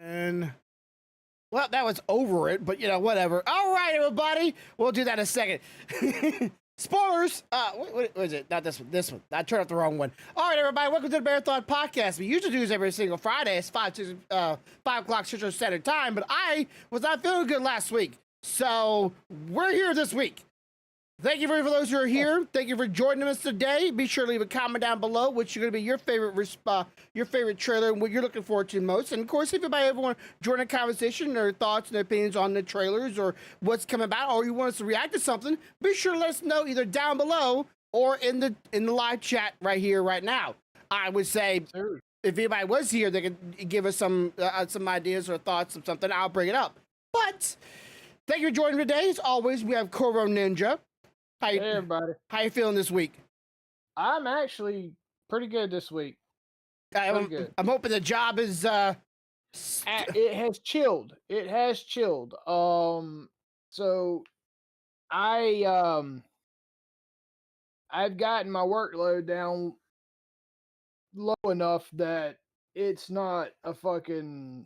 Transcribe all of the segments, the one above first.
And well, that was over it, but whatever. All right, everybody, we'll do that in a second. Spoilers. What is it? Not this one. This one. I turned off the wrong one. All right, everybody, welcome to the Marathon Podcast. We usually do this every single Friday. It's 5 o'clock Central Standard Time, but I was not feeling good last week, so we're here this week. Thank you for those who are here. Thank you for joining us today. Be sure to leave a comment down below, which is going to be your favorite trailer and what you're looking forward to most. And of course, if anybody ever want to join a conversation or thoughts and opinions on the trailers or what's coming about, or you want us to react to something, be sure to let us know either down below or in the live chat right here, right now. I would say if anybody was here, they could give us some ideas or thoughts of something. I'll bring it up. But thank you for joining today. As always, we have Koro Ninja. Hey everybody. How you feeling this week? I'm actually pretty good this week. I'm hoping the job is it has chilled. It has chilled. So I've gotten my workload down low enough that it's not a fucking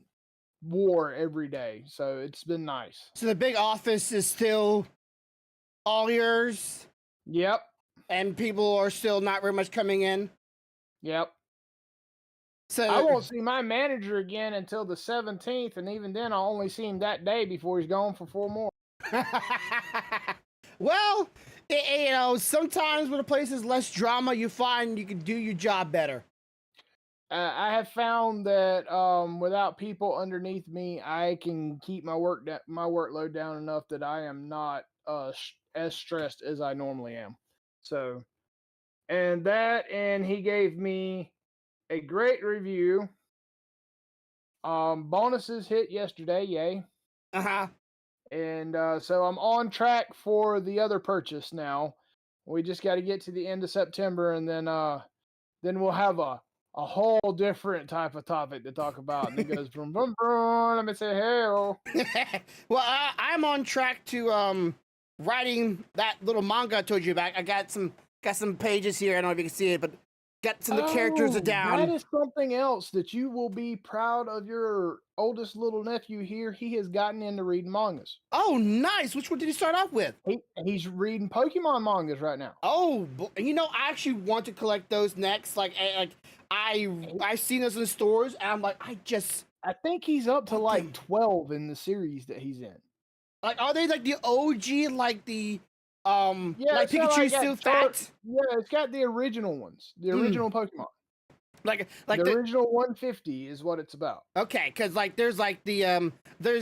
war every day. So it's been nice. So the big office is still all yours? Yep. And people are still not very much coming in? Yep. So I won't see my manager again until the 17th, and even then I'll only see him that day before he's gone for 4 more. Well, sometimes when a place is less drama, you find you can do your job better. I have found that without people underneath me, I can keep my workload down enough that I am not as stressed as I normally am. So, and he gave me a great review. Bonuses hit yesterday, yay. And so I'm on track for the other purchase now. We just got to get to the end of September, and then we'll have a whole different type of topic to talk about. And it goes boom, boom, boom. Let me say hell. Well, I'm on track to writing that little manga I told you about. I got some pages here. I don't know if you can see it, but got some of the characters down. That is something else that you will be proud of your oldest little nephew here. He has gotten into reading mangas. Oh, nice. Which one did he start off with? He's reading Pokemon mangas right now. Oh, I actually want to collect those next. I've seen those in stores, and I'm like, I think he's up to like 12 in the series that he's in. Like, are they like the OG, like the like Pikachu still fat? Yeah, it's got the original ones, the original Pokemon. Like the original 150 is what it's about. Okay, because there's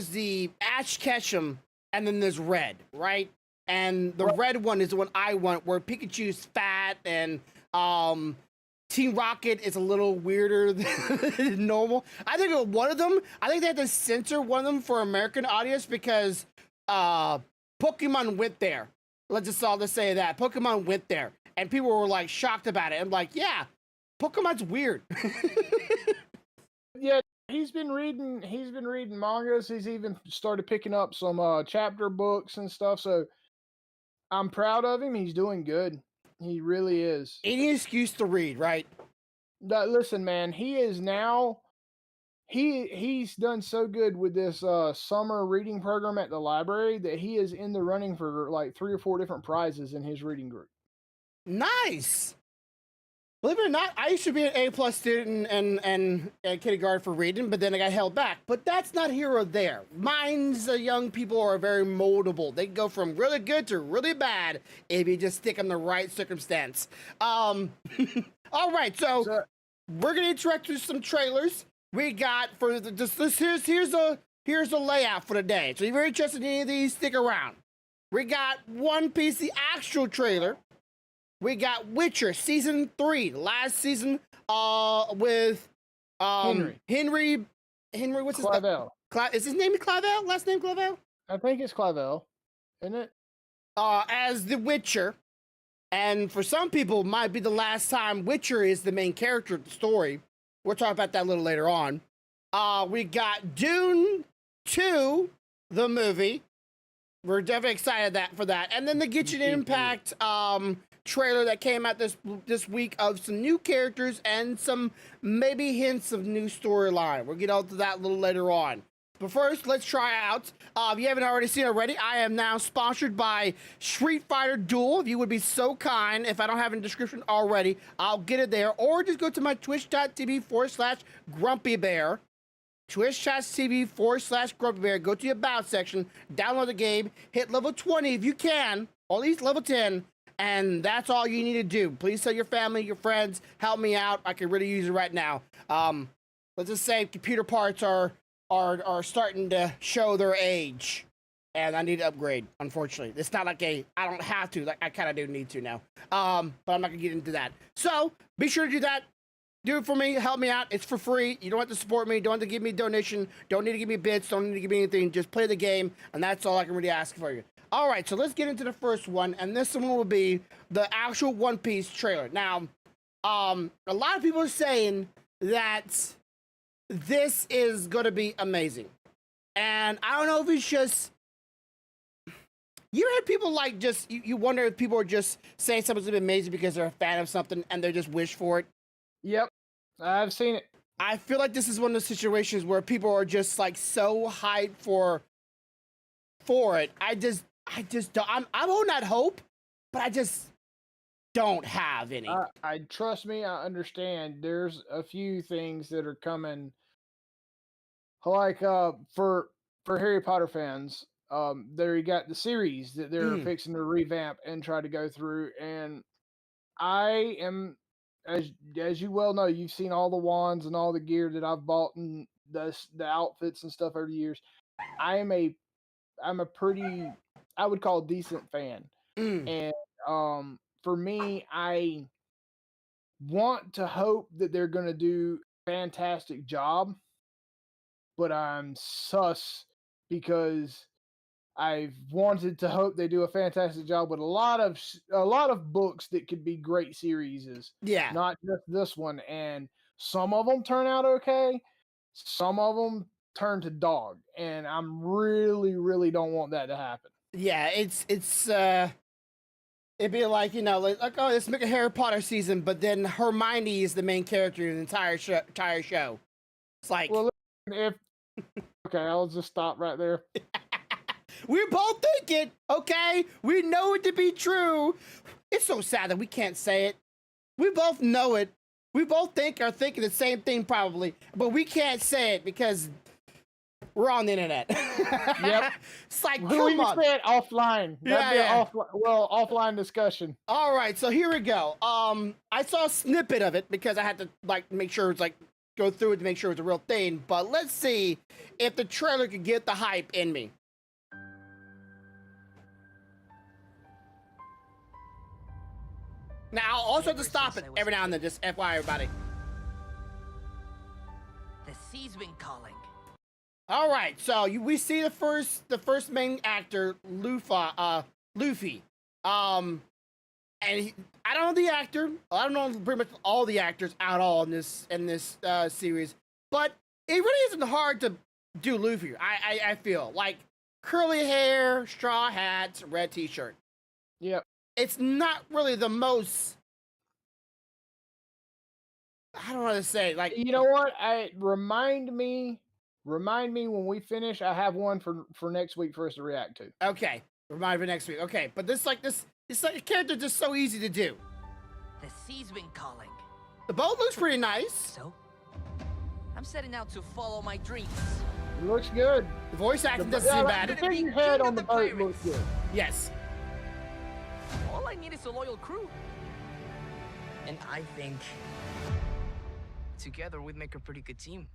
the Ash Ketchum, and then there's Red, right? And the red one is the one I want, where Pikachu's fat, and Team Rocket is a little weirder than normal. I think one of them, they had to censor one of them for American audience because Pokemon went there. Let's just say that Pokemon went there, and people were like shocked about it. I'm like, yeah, Pokemon's weird. Yeah, he's been reading mangas. He's even started picking up some chapter books and stuff. So I'm proud of him. He's doing good. He really is. Any excuse to read, right? Listen, man, he is now. He's done so good with this summer reading program at the library that he is in the running for like 3 or 4 different prizes in his reading group. Nice. Believe it or not, I used to be an A+ student and kindergarten for reading, but then I got held back. But that's not here or there. Minds of young people are very moldable. They can go from really good to really bad if you just stick them the right circumstance. All right, so we're gonna interact with some trailers. We got for here's the layout for the day. So if you're interested in any of these, stick around. We got One Piece, the actual trailer. We got Witcher season 3, last season, with Henry. What's his name? Is his name Clavel? Last name Clavel? I think it's Clavel, isn't it? As the Witcher, and for some people, might be the last time Witcher is the main character of the story. We'll talk about that a little later on. We got Dune 2, the movie. We're definitely excited for that. And then the Genshin Impact trailer that came out this week of some new characters and some maybe hints of new storyline. We'll get onto that a little later on. But first, let's try out. If you haven't already seen already, I am now sponsored by Street Fighter Duel. If you would be so kind, if I don't have it in the description already, I'll get it there. Or just go to my twitch.tv/grumpybear. Twitch.tv/grumpybear. Go to your About section, download the game, hit level 20 if you can, or at least level 10, and that's all you need to do. Please tell your family, your friends, help me out. I can really use it right now. Let's just say computer parts are starting to show their age, and I need to upgrade. Unfortunately, it's not like I don't have to. Like I kind of do need to now. But I'm not gonna get into that. So be sure to do that. Do it for me. Help me out. It's for free. You don't have to support me. Don't have to give me a donation. Don't need to give me bits. Don't need to give me anything. Just play the game, and that's all I can really ask for you. All right, so let's get into the first one, and this one will be the actual One Piece trailer. Now, a lot of people are saying that this is going to be amazing. And I don't know if it's just... You had people like just... You wonder if people are just saying something's going to be amazing because they're a fan of something and they just wish for it. Yep, I've seen it. I feel like this is one of the situations where people are just like so hyped for it. I just don't... I'm on that hope, but I just don't have any. I trust me, I understand. There's a few things that are coming. Like for Harry Potter fans, there you got the series that they're fixing to revamp and try to go through. And I am, as you well know, you've seen all the wands and all the gear that I've bought and the outfits and stuff over the years. I'm a pretty, I would call decent fan. And for me, I want to hope that they're going to do a fantastic job, but I'm sus because I've wanted to hope they do a fantastic job with a lot of books that could be great series. Yeah. Not just this one. And some of them turn out okay. Some of them turn to dog. And I'm really, really don't want that to happen. Yeah, it's it'd be like, you know, like oh, let's make a Harry Potter season, but then Hermione is the main character in the entire show. It's like, well, if okay, I'll just stop right there. We both think it, okay? We know it to be true. It's so sad that we can't say it. We both know it. We both are thinking the same thing probably, but we can't say it because we're on the internet. Yep. It's like, We come can on. say it offline. That'd be Yeah. offline discussion. All right, so here we go. I saw a snippet of it because I had to like make sure it's like go through it to make sure it's a real thing. But let's see if the trailer could get the hype in me. Now I'll also have to stop it every now and then, just FYI everybody. The sea's been calling. All right, so we see the first main actor, Luffy. And I don't know the actor. I don't know pretty much all the actors at all in this series, but it really isn't hard to do Luffy. I feel like curly hair, straw hats, red t-shirt. Yep. It's not really the most. I don't know how to say. Like, you know what? Remind me when we finish. I have one for next week for us to react to. Okay, remind me next week. Okay, but it's like a character just so easy to do. The sea's been calling. The boat looks pretty nice. So, I'm setting out to follow my dreams. It looks good. The voice acting doesn't seem bad. The big head on the boat looks good. Yes. All I need is a loyal crew. And I think together we'd make a pretty good team.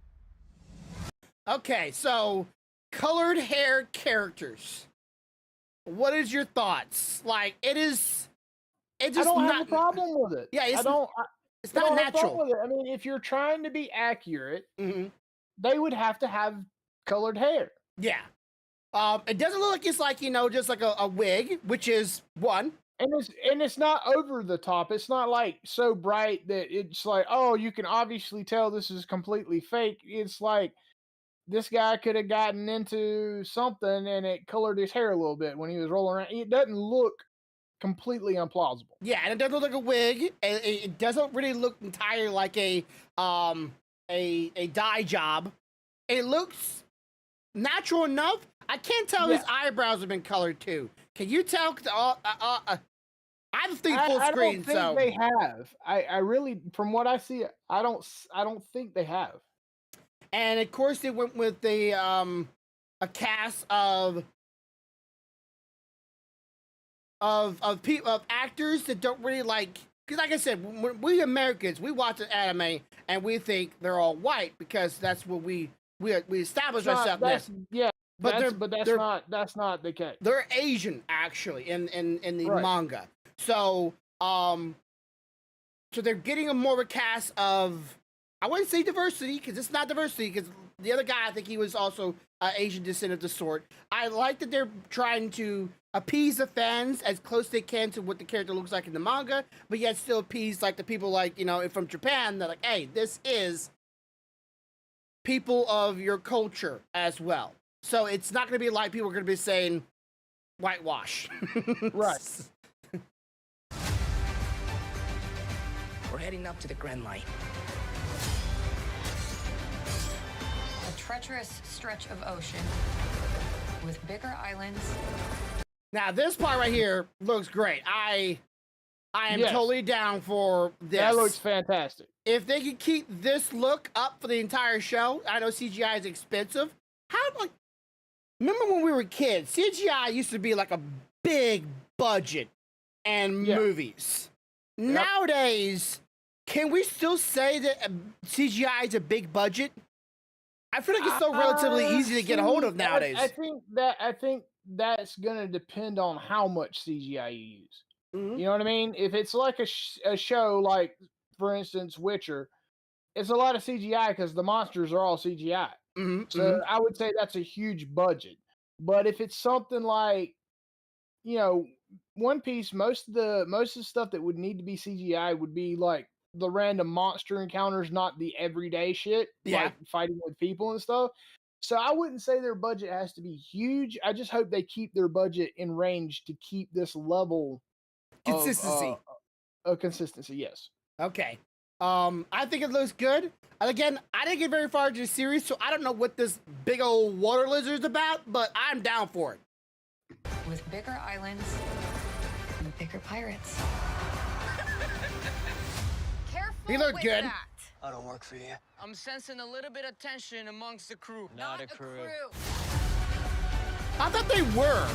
Okay, so colored hair characters. What is your thoughts? Like, it's just I don't not have a problem with it. Yeah, it's not natural. With it. I mean, if you're trying to be accurate, Mm-hmm. they would have to have colored hair. Yeah. It doesn't look like it's like, you know, just like a wig, which is one. And it's not over the top. It's not like so bright that it's like, oh, you can obviously tell this is completely fake. It's like this guy could have gotten into something and it colored his hair a little bit when he was rolling around. It doesn't look completely implausible. Yeah, and it doesn't look like a wig. It doesn't really look entirely like a dye job. It looks natural enough. I can't tell his eyebrows have been colored too. Can you tell? I don't think full screen. I don't think they have. I really, from what I see, I don't think they have. And of course, they went with the a cast of people of actors that don't really like. Because, like I said, we Americans, we watch an anime and we think they're all white because that's what we establish ourselves as. Yeah, but that's not the case. They're Asian actually in the manga. So so they're getting a more of a cast of, I wouldn't say diversity because it's not diversity because the other guy, I think he was also Asian descent of the sort. I like that they're trying to appease the fans as close they can to what the character looks like in the manga, but yet still appease like the people like, you know, from Japan. They're like, hey, this is people of your culture as well. So it's not going to be like people are going to be saying whitewash. Right. We're heading up to the Grand Line. A treacherous stretch of ocean with bigger islands. Now this part right here looks great. I am totally down for this. That looks fantastic. If they could keep this look up for the entire show, I know CGI is expensive. Remember when we were kids, CGI used to be like a big budget and movies. Yep. Nowadays, can we still say that CGI is a big budget? I feel like it's still relatively easy to get a hold of nowadays. I think that's gonna depend on how much CGI you use. Mm-hmm. You know what I mean? If it's like a show like, for instance, Witcher, it's a lot of CGI because the monsters are all CGI. Mm-hmm. So I would say that's a huge budget. But if it's something like, you know, One Piece, most of the stuff that would need to be CGI would be like the random monster encounters, not the everyday shit, like fighting with people and stuff. So I wouldn't say their budget has to be huge. I just hope they keep their budget in range to keep this level consistency. Of consistency, yes. Okay. I think it looks good. And again, I didn't get very far into the series, so I don't know what this big old water lizard's about, but I'm down for it. With bigger islands and bigger pirates. Careful he looked with good. That. I don't work for you. I'm sensing a little bit of tension amongst the crew. Not a crew. I thought they were.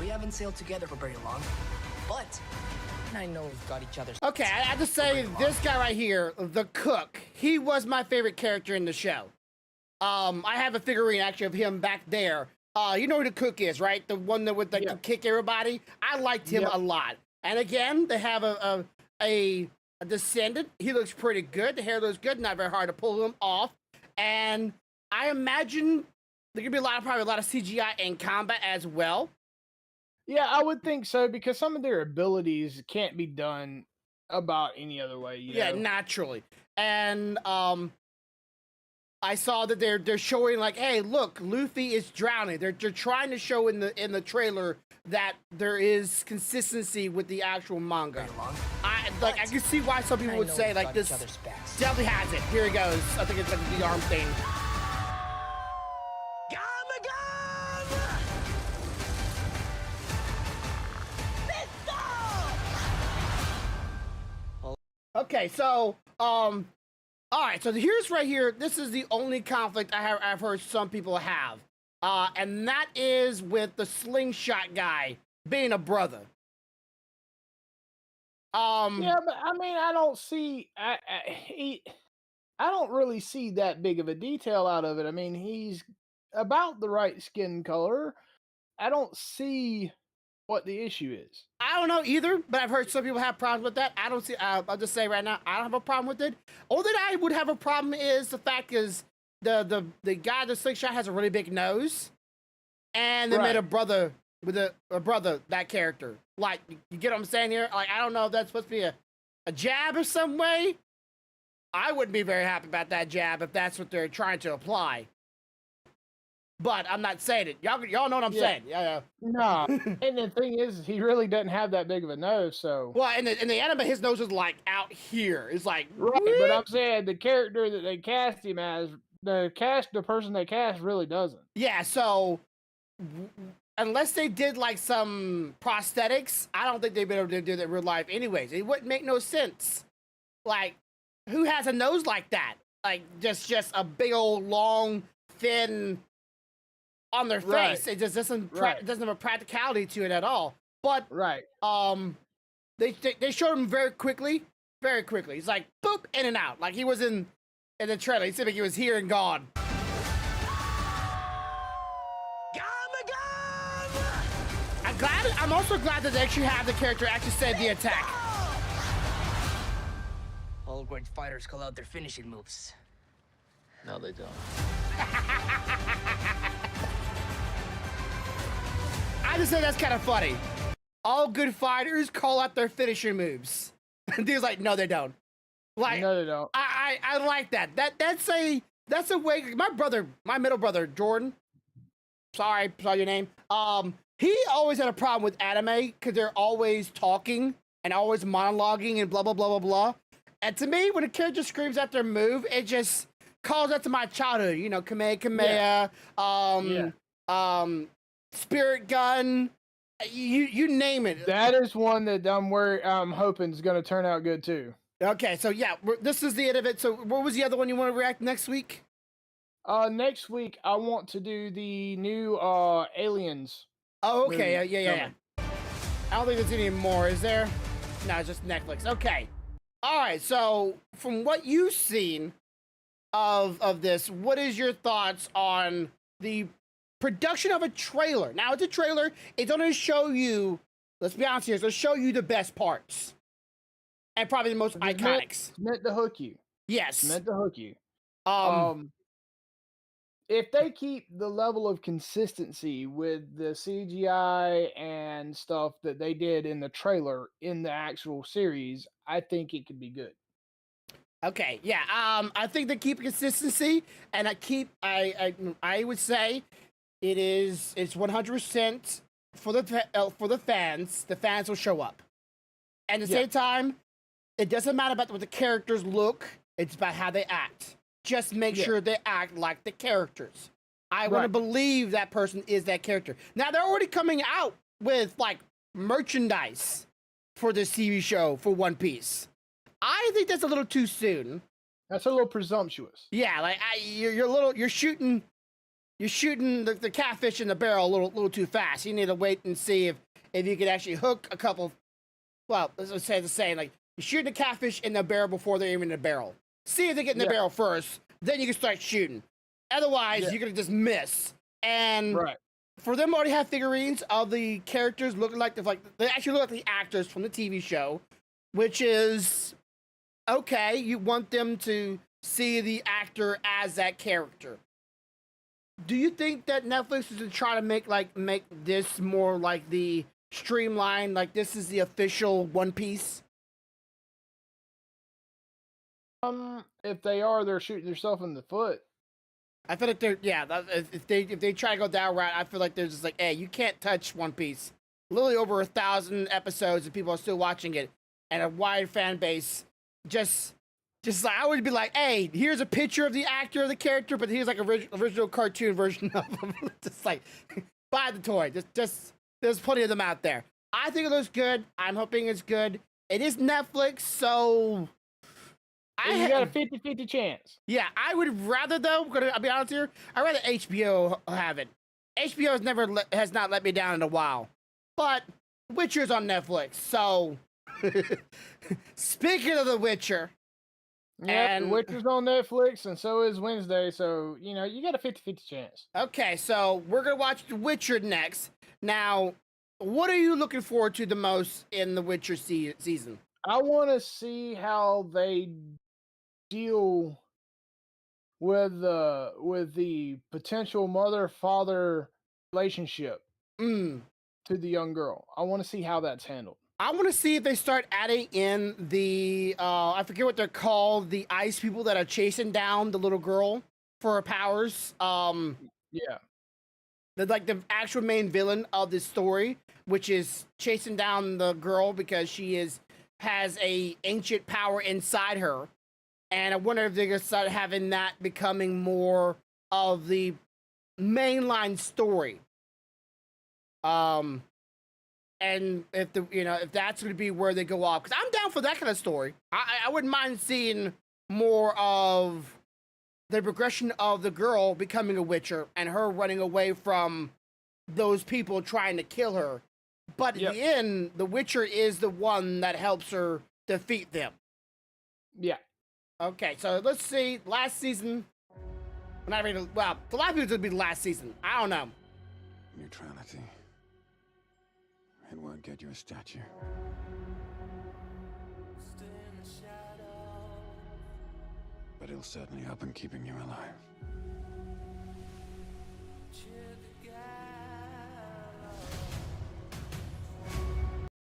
We haven't sailed together for very long, but I know we've got each other's. Okay, I have to say, this guy right here, the cook, he was my favorite character in the show. I have a figurine actually of him back there. You know who the cook is, right? The one that would like kick everybody. I liked him a lot. And again, they have a descendant. He looks pretty good. The hair looks good. Not very hard to pull him off. And I imagine there could be probably a lot of CGI in combat as well. Yeah, I would think so because some of their abilities can't be done about any other way. You know? Naturally. And I saw that they're showing like, hey, look, Luffy is drowning. They're trying to show in the trailer that there is consistency with the actual manga. I can see why some people would say like this definitely has it. Here he goes. I think it's like the arm thing. Okay, so all right, so here's right here. This is the only conflict I've heard some people have, and that is with the slingshot guy being a brother. Yeah, but I mean, I don't see. I don't really see that big of a detail out of it. I mean, he's about the right skin color. I don't see what the issue is. I don't know either, but I've heard some people have problems with that. I don't see. I'll just say right now, I don't have a problem with it. All that I would have a problem is the fact is the guy the slingshot has a really big nose, and they made a brother with a brother that character. Like, you get what I'm saying here? Like, I don't know if that's supposed to be a jab or some way. I wouldn't be very happy about that jab if that's what they're trying to apply. but I'm not saying it. Y'all know what I'm saying. Yeah. No, and the thing is, he really doesn't have that big of a nose, so. Well, in the anime, his nose is like out here. It's like Right, but I'm saying the character that they cast him as, the person they cast really doesn't. Yeah, so unless they did like some prosthetics, I don't think they'd be able to do that in real life anyways. It wouldn't make no sense. Like, who has a nose like that? Like, just a big old long, thin on their Right. face. It just doesn't Right. doesn't have a practicality to it at all. But Right. they showed him very quickly. Very quickly. He's like, boop, in and out. Like he was in the trailer. He seemed like he was here and gone. I'm also glad that they actually have the character actually say the attack. All great fighters call out their finishing moves. No, they don't. I just think that's kind of funny. All good fighters call out their finishing moves. And dude's like, no, they don't. Like, No, they don't. I like that. That's a way. My middle brother, Jordan. Sorry your name. He always had a problem with anime because they're always talking and always monologuing and blah blah blah blah blah. And to me, when a character screams out their move, it just calls out to my childhood. You know, Kamehameha, Spirit Gun, you name it. That is one that I'm hoping is going to turn out good too. Okay, so yeah, this is the end of it. So what was the other one you want to react next week? Next week I want to do the new Aliens. Oh, okay, movie yeah. I don't think there's any more, is there? No, it's just Netflix. Okay. All right, so from what you've seen of this, what is your thoughts on the production of a trailer? Now, it's a trailer. It's going to show you, let's be honest here, it's going to show you the best parts. And probably the most iconics. It's meant to hook you. Yes. It's meant to hook you. If they keep the level of consistency with the CGI and stuff that they did in the trailer in the actual series, I think it could be good. Okay, yeah. I think they keep consistency, and I would say it's 100% for the fans. The fans will show up, and at the same time, it doesn't matter about what the characters look. It's about how they act. Just make sure they act like the characters. I want to believe that person is that character. Now, they're already coming out with, like, merchandise for this TV show for One Piece. I think that's a little too soon. That's a little presumptuous. Yeah, like, you're shooting the catfish in the barrel a little too fast. You need to wait and see if you could actually hook a couple, well, let's say the same, like, you're shooting the catfish in the barrel before they're even in the barrel. See if they get in the barrel first, then you can start shooting. Otherwise, you're going to just miss. And for them to already have figurines of the characters looking like they actually look like the actors from the TV show, which is okay. You want them to see the actor as that character. Do you think that Netflix is to try to make this more like the streamline, like this is the official One Piece? If they are, they're shooting themselves in the foot. I feel like if they try to go that route, I feel like they're just like, hey, you can't touch One Piece. Literally over 1,000 episodes and people are still watching it, and a wide fan base. Just like, I would be like, hey, here's a picture of the actor of the character, but here's like original cartoon version of them. Just like, buy the toy. Just there's plenty of them out there. I think it looks good. I'm hoping it's good. It is Netflix, so. You got a 50-50 chance. Yeah, I would rather, though, I'll be honest here, I'd rather HBO have it. HBO has not let me down in a while. But Witcher's on Netflix, so speaking of The Witcher. Yeah, The Witcher's on Netflix, and so is Wednesday, so, you got a 50-50 chance. Okay, so we're going to watch The Witcher next. Now, what are you looking forward to the most in The Witcher season? I want to see how they deal with the potential mother-father relationship to the young girl. I want to see how that's handled. I want to see if they start adding in the I forget what they're called, the ice people that are chasing down the little girl for her powers. Yeah. the actual main villain of this story, which is chasing down the girl because she has a ancient power inside her. And I wonder if they're gonna start having that becoming more of the mainline story. And if if that's gonna be where they go off, because I'm down for that kind of story. I wouldn't mind seeing more of the progression of the girl becoming a Witcher and her running away from those people trying to kill her. But in the end, the Witcher is the one that helps her defeat them. Yeah. Okay, so let's see. Last season. Not really. Well, a lot of people it'll be the last season. I don't know. Neutrality. It won't get you a statue. But it'll certainly help in keeping you alive.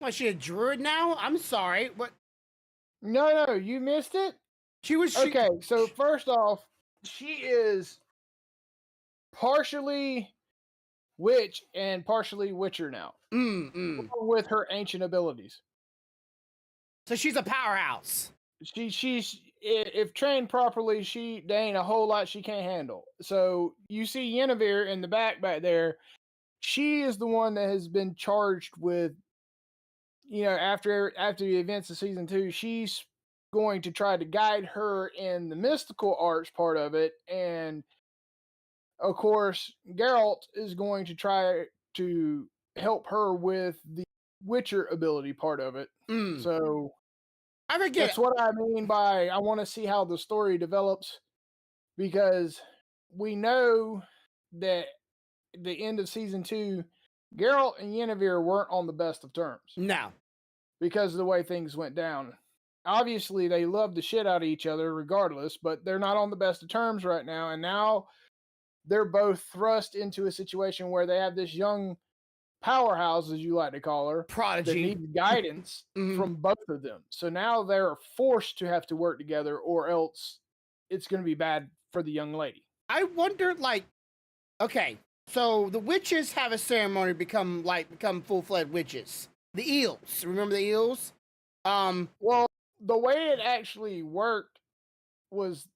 Was she a druid now? I'm sorry. What? No, you missed it. Okay, so first off, she is partially witch and partially witcher now. With her ancient abilities. So she's a powerhouse. She's if trained properly, there ain't a whole lot she can't handle. So you see Yennefer in the back there. She is the one that has been charged with, after the events of season 2, she's going to try to guide her in the mystical arts part of it, and of course Geralt is going to try to help her with the Witcher ability part of it. So I forget. That's what I mean by I want to see how the story develops, because we know that at the end of season 2, Geralt and Yennefer weren't on the best of terms. No. Because of the way things went down. Obviously, they love the shit out of each other regardless, but they're not on the best of terms right now. And now they're both thrust into a situation where they have this young powerhouse, as you like to call her, prodigy, that needs guidance from both of them. So now they're forced to have to work together, or else it's going to be bad for the young lady. I wonder, okay, so the witches have a ceremony become full-fledged witches. The eels, remember the eels? Well, the way it actually worked was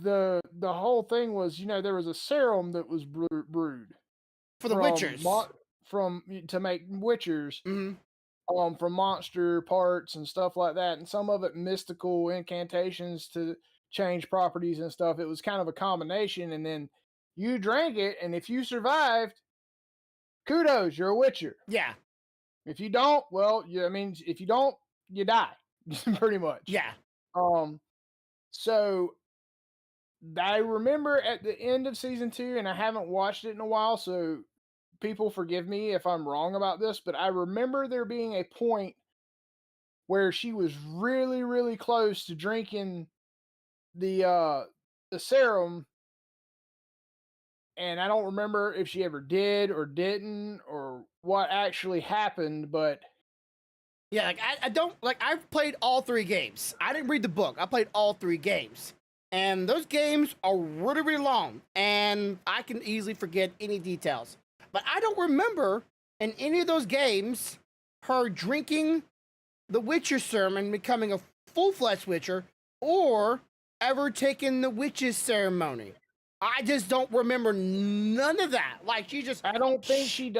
the whole thing was, there was a serum that was brewed for the witchers. To make witchers, from monster parts and stuff like that, and some of it mystical incantations to change properties and stuff. It was kind of a combination, and then you drank it, and if you survived, kudos, you're a witcher. Yeah. If you don't, well, if you don't, you die, pretty much. Yeah. So I remember at the end of season 2, and I haven't watched it in a while, so people forgive me if I'm wrong about this, but I remember there being a point where she was really, really close to drinking the serum, and I don't remember if she ever did or didn't or what actually happened, but yeah, I've played all 3 games. I didn't read the book. I played all 3 games. And those games are really, really long, and I can easily forget any details. But I don't remember in any of those games her drinking the Witcher serum and becoming a full-fledged Witcher, or ever taking the witch's ceremony. I just don't remember none of that. I don't think she's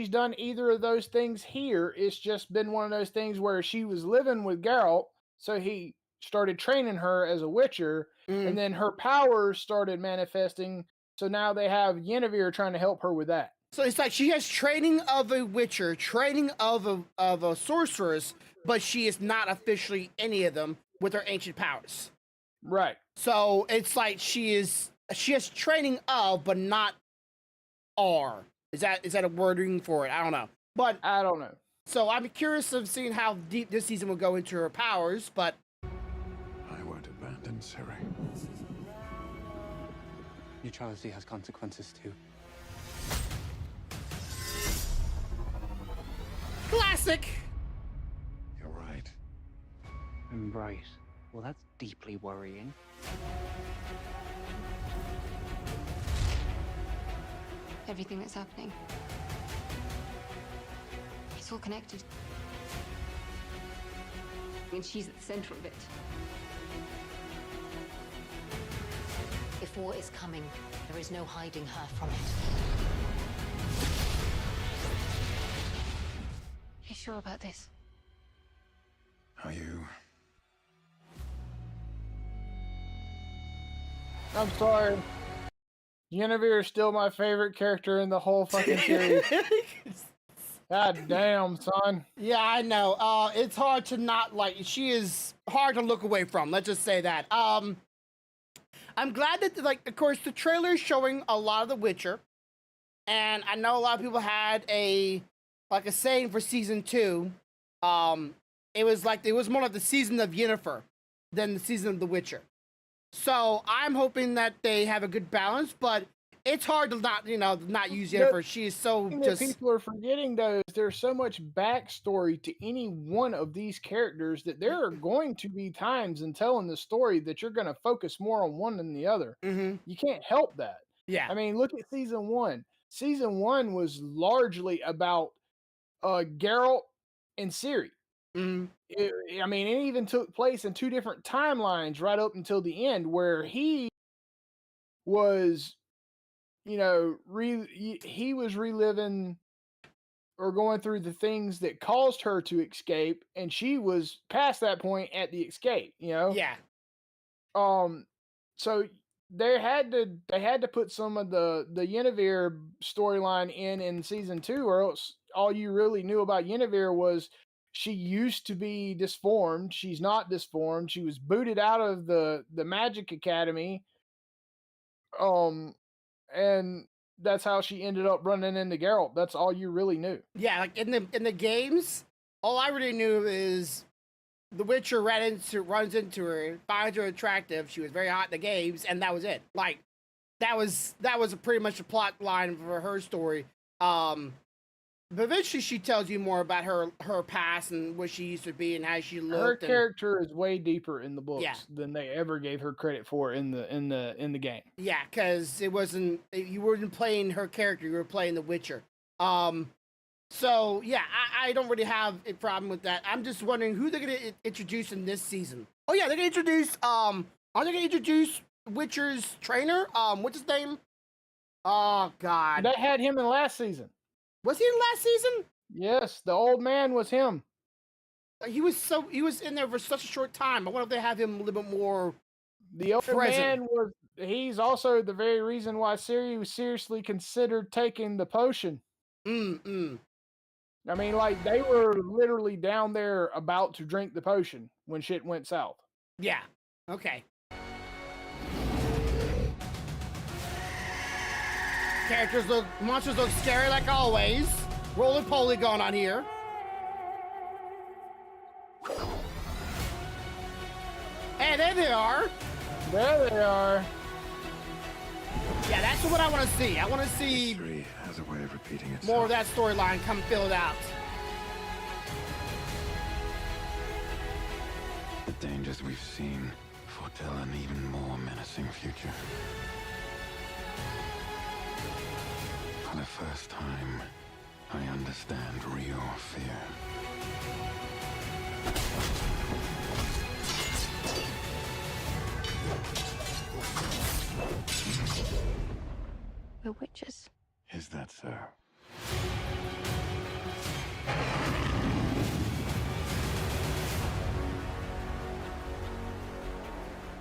done either of those things here. It's just been one of those things where she was living with Geralt, so he started training her as a Witcher, and then her powers started manifesting. So now they have Yennefer trying to help her with that. So it's like she has training of a Witcher, training of a sorceress, but she is not officially any of them with her ancient powers. Right. So it's like she has training of, but not are. Is that a wording for it? I don't know. But I don't know. So I'm curious of seeing how deep this season will go into her powers, but I won't abandon Ciri. Neutrality has consequences too. Classic! You're right. I'm right. Well, that's deeply worrying. everything that's happening. It's all connected. And she's at the center of it. If war is coming, there is no hiding her from it. You sure about this? Are you? I'm sorry. Guinevere is still my favorite character in the whole fucking series. God damn, son. Yeah, I know. It's hard to not like. She is hard to look away from. Let's just say that. I'm glad that, like, of course, the trailer is showing a lot of The Witcher, and I know a lot of people had a saying for season 2. It was more like the season of Yennefer than the season of The Witcher. So I'm hoping that they have a good balance, but it's hard to not use Yennefer. She is so just. People are forgetting though, is there's so much backstory to any one of these characters that there are going to be times in telling the story that you're going to focus more on one than the other. Mm-hmm. You can't help that. Yeah. I mean, look at season 1. Season 1 was largely about Geralt and Ciri. Mm-hmm. I mean, it even took place in 2 different timelines right up until the end, where he was, he was reliving or going through the things that caused her to escape, and she was past that point at the escape. Yeah. So they had to put some of the Yennefer storyline in season 2, or else all you really knew about Yennefer was she used to be disformed. She's not disformed. She was booted out of the Magic Academy. And that's how she ended up running into Geralt. That's all you really knew. Yeah, like in the games, all I really knew is The Witcher runs into her, finds her attractive. She was very hot in the games, and that was it. Like that was pretty much the plot line for her story. But eventually she tells you more about her past and what she used to be and how she looked. Her character is way deeper in the books Yeah. than they ever gave her credit for in the game. Yeah, because you weren't playing her character, you were playing The Witcher. So yeah, I don't really have a problem with that. I'm just wondering who they're gonna introduce in this season. Oh yeah, they're gonna introduce are they gonna introduce Witcher's trainer? What's his name? Oh god. They had him in last season. Was he in last season? Yes, the old man was him. He was in there for such a short time. I wonder if they have him a little bit more. The old man he's also the very reason why Ciri was seriously considered taking the potion. I mean, like, they were literally down there about to drink the potion when shit went south. Yeah. Okay. Monsters look scary like always. Roly-poly going on here. Hey, there they are. There they are. Yeah, that's what I want to see. I want to see History has a way of repeating itself. more of that storyline come filled out. The dangers we've seen foretell an even more menacing future. For the first time, I understand real fear. We're witches. Is that so?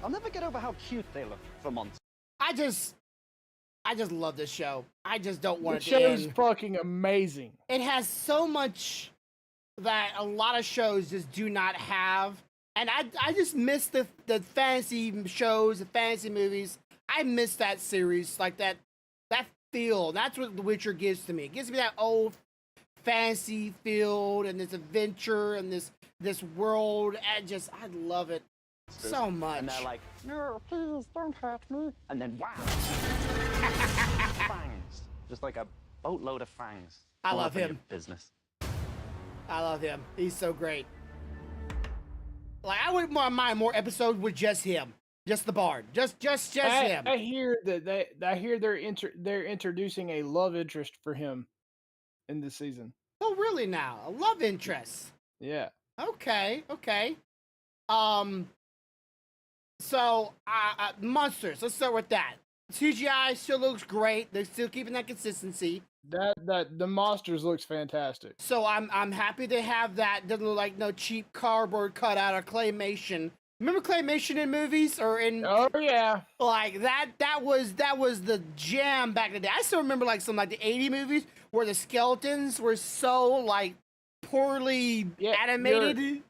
I'll never get over how cute they look for months. I just love this show. I just don't want The it to show's end. fucking amazing. It has so much that a lot of shows just do not have. And I just miss the fantasy shows, the fantasy movies. I miss that series, like that feel. That's what The Witcher gives to me. It gives me that old fantasy feel and this adventure and this world. I love it so much. And they're like, no, please don't hurt me. And then wow. Fangs. Just like a boatload of fangs. I All love up in him. your business. I love him. He's so great. Like, I wouldn't mind more episodes with just him. Just the bard. Just him. I hear that I hear they're introducing a love interest for him in this season. Oh, really now? A love interest. Yeah. Okay. So, monsters. Let's start with that. CGI still looks great. They're still keeping that consistency. That the monsters looks fantastic. So I'm happy they have that. Doesn't look like no cheap cardboard cutout or claymation. Remember claymation in movies or in? Oh yeah. Like that was the jam back in the day. I still remember like some like the 80 movies where the skeletons were so like poorly animated.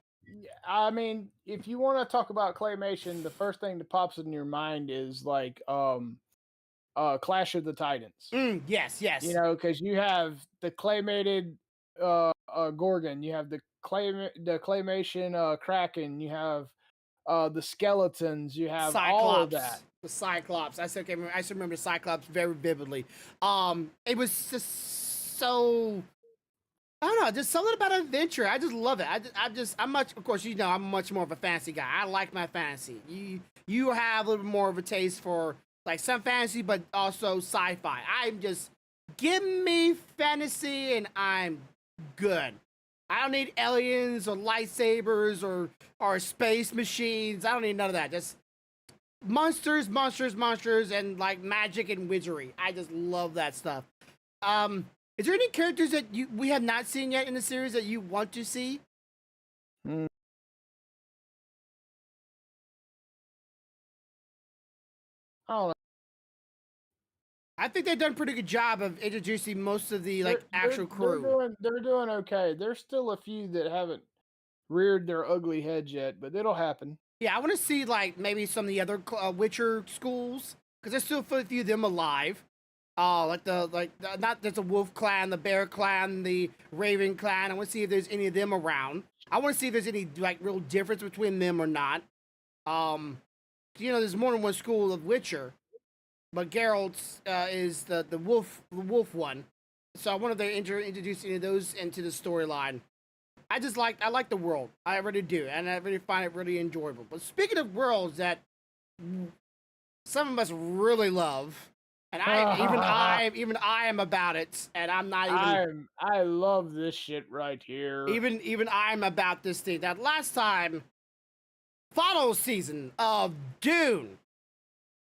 I mean, if you want to talk about claymation, the first thing that pops in your mind is like Clash of the Titans. Yes. You know, because you have the claymated Gorgon, you have the claymation Kraken, you have the skeletons, you have Cyclops, all of that. The Cyclops. I still remember Cyclops very vividly. It was just so. I don't know, just something about adventure. I just love it. I'm much, of course, you know, I'm much more of a fantasy guy. I like my fantasy. You have a little bit more of a taste for like some fantasy, but also sci-fi. I'm just, give me fantasy and I'm good. I don't need aliens or lightsabers or space machines. I don't need none of that. Just monsters, and like magic and wizardry. I just love that stuff. Is there any characters that we have not seen yet in the series that you want to see? I don't know. I think they've done a pretty good job of introducing most of the actual crew. They're doing okay. There's still a few that haven't reared their ugly heads yet, but it'll happen. Yeah, I want to see like maybe some of the other Witcher schools because there's still a few of them alive. Not there's a Wolf Clan, the Bear Clan, the Raven Clan. I want to see if there's any of them around. I want to see if there's any like real difference between them or not. You know, there's more than one school of Witcher, but Geralt's is the wolf one. So I wonder if they introduce any of those into the storyline. I like the world. I really do, and I really find it really enjoyable. But speaking of worlds that some of us really love. And even I am about it, and I'm not even. I love this shit right here. Even I'm about this thing. That last time, final season of Dune,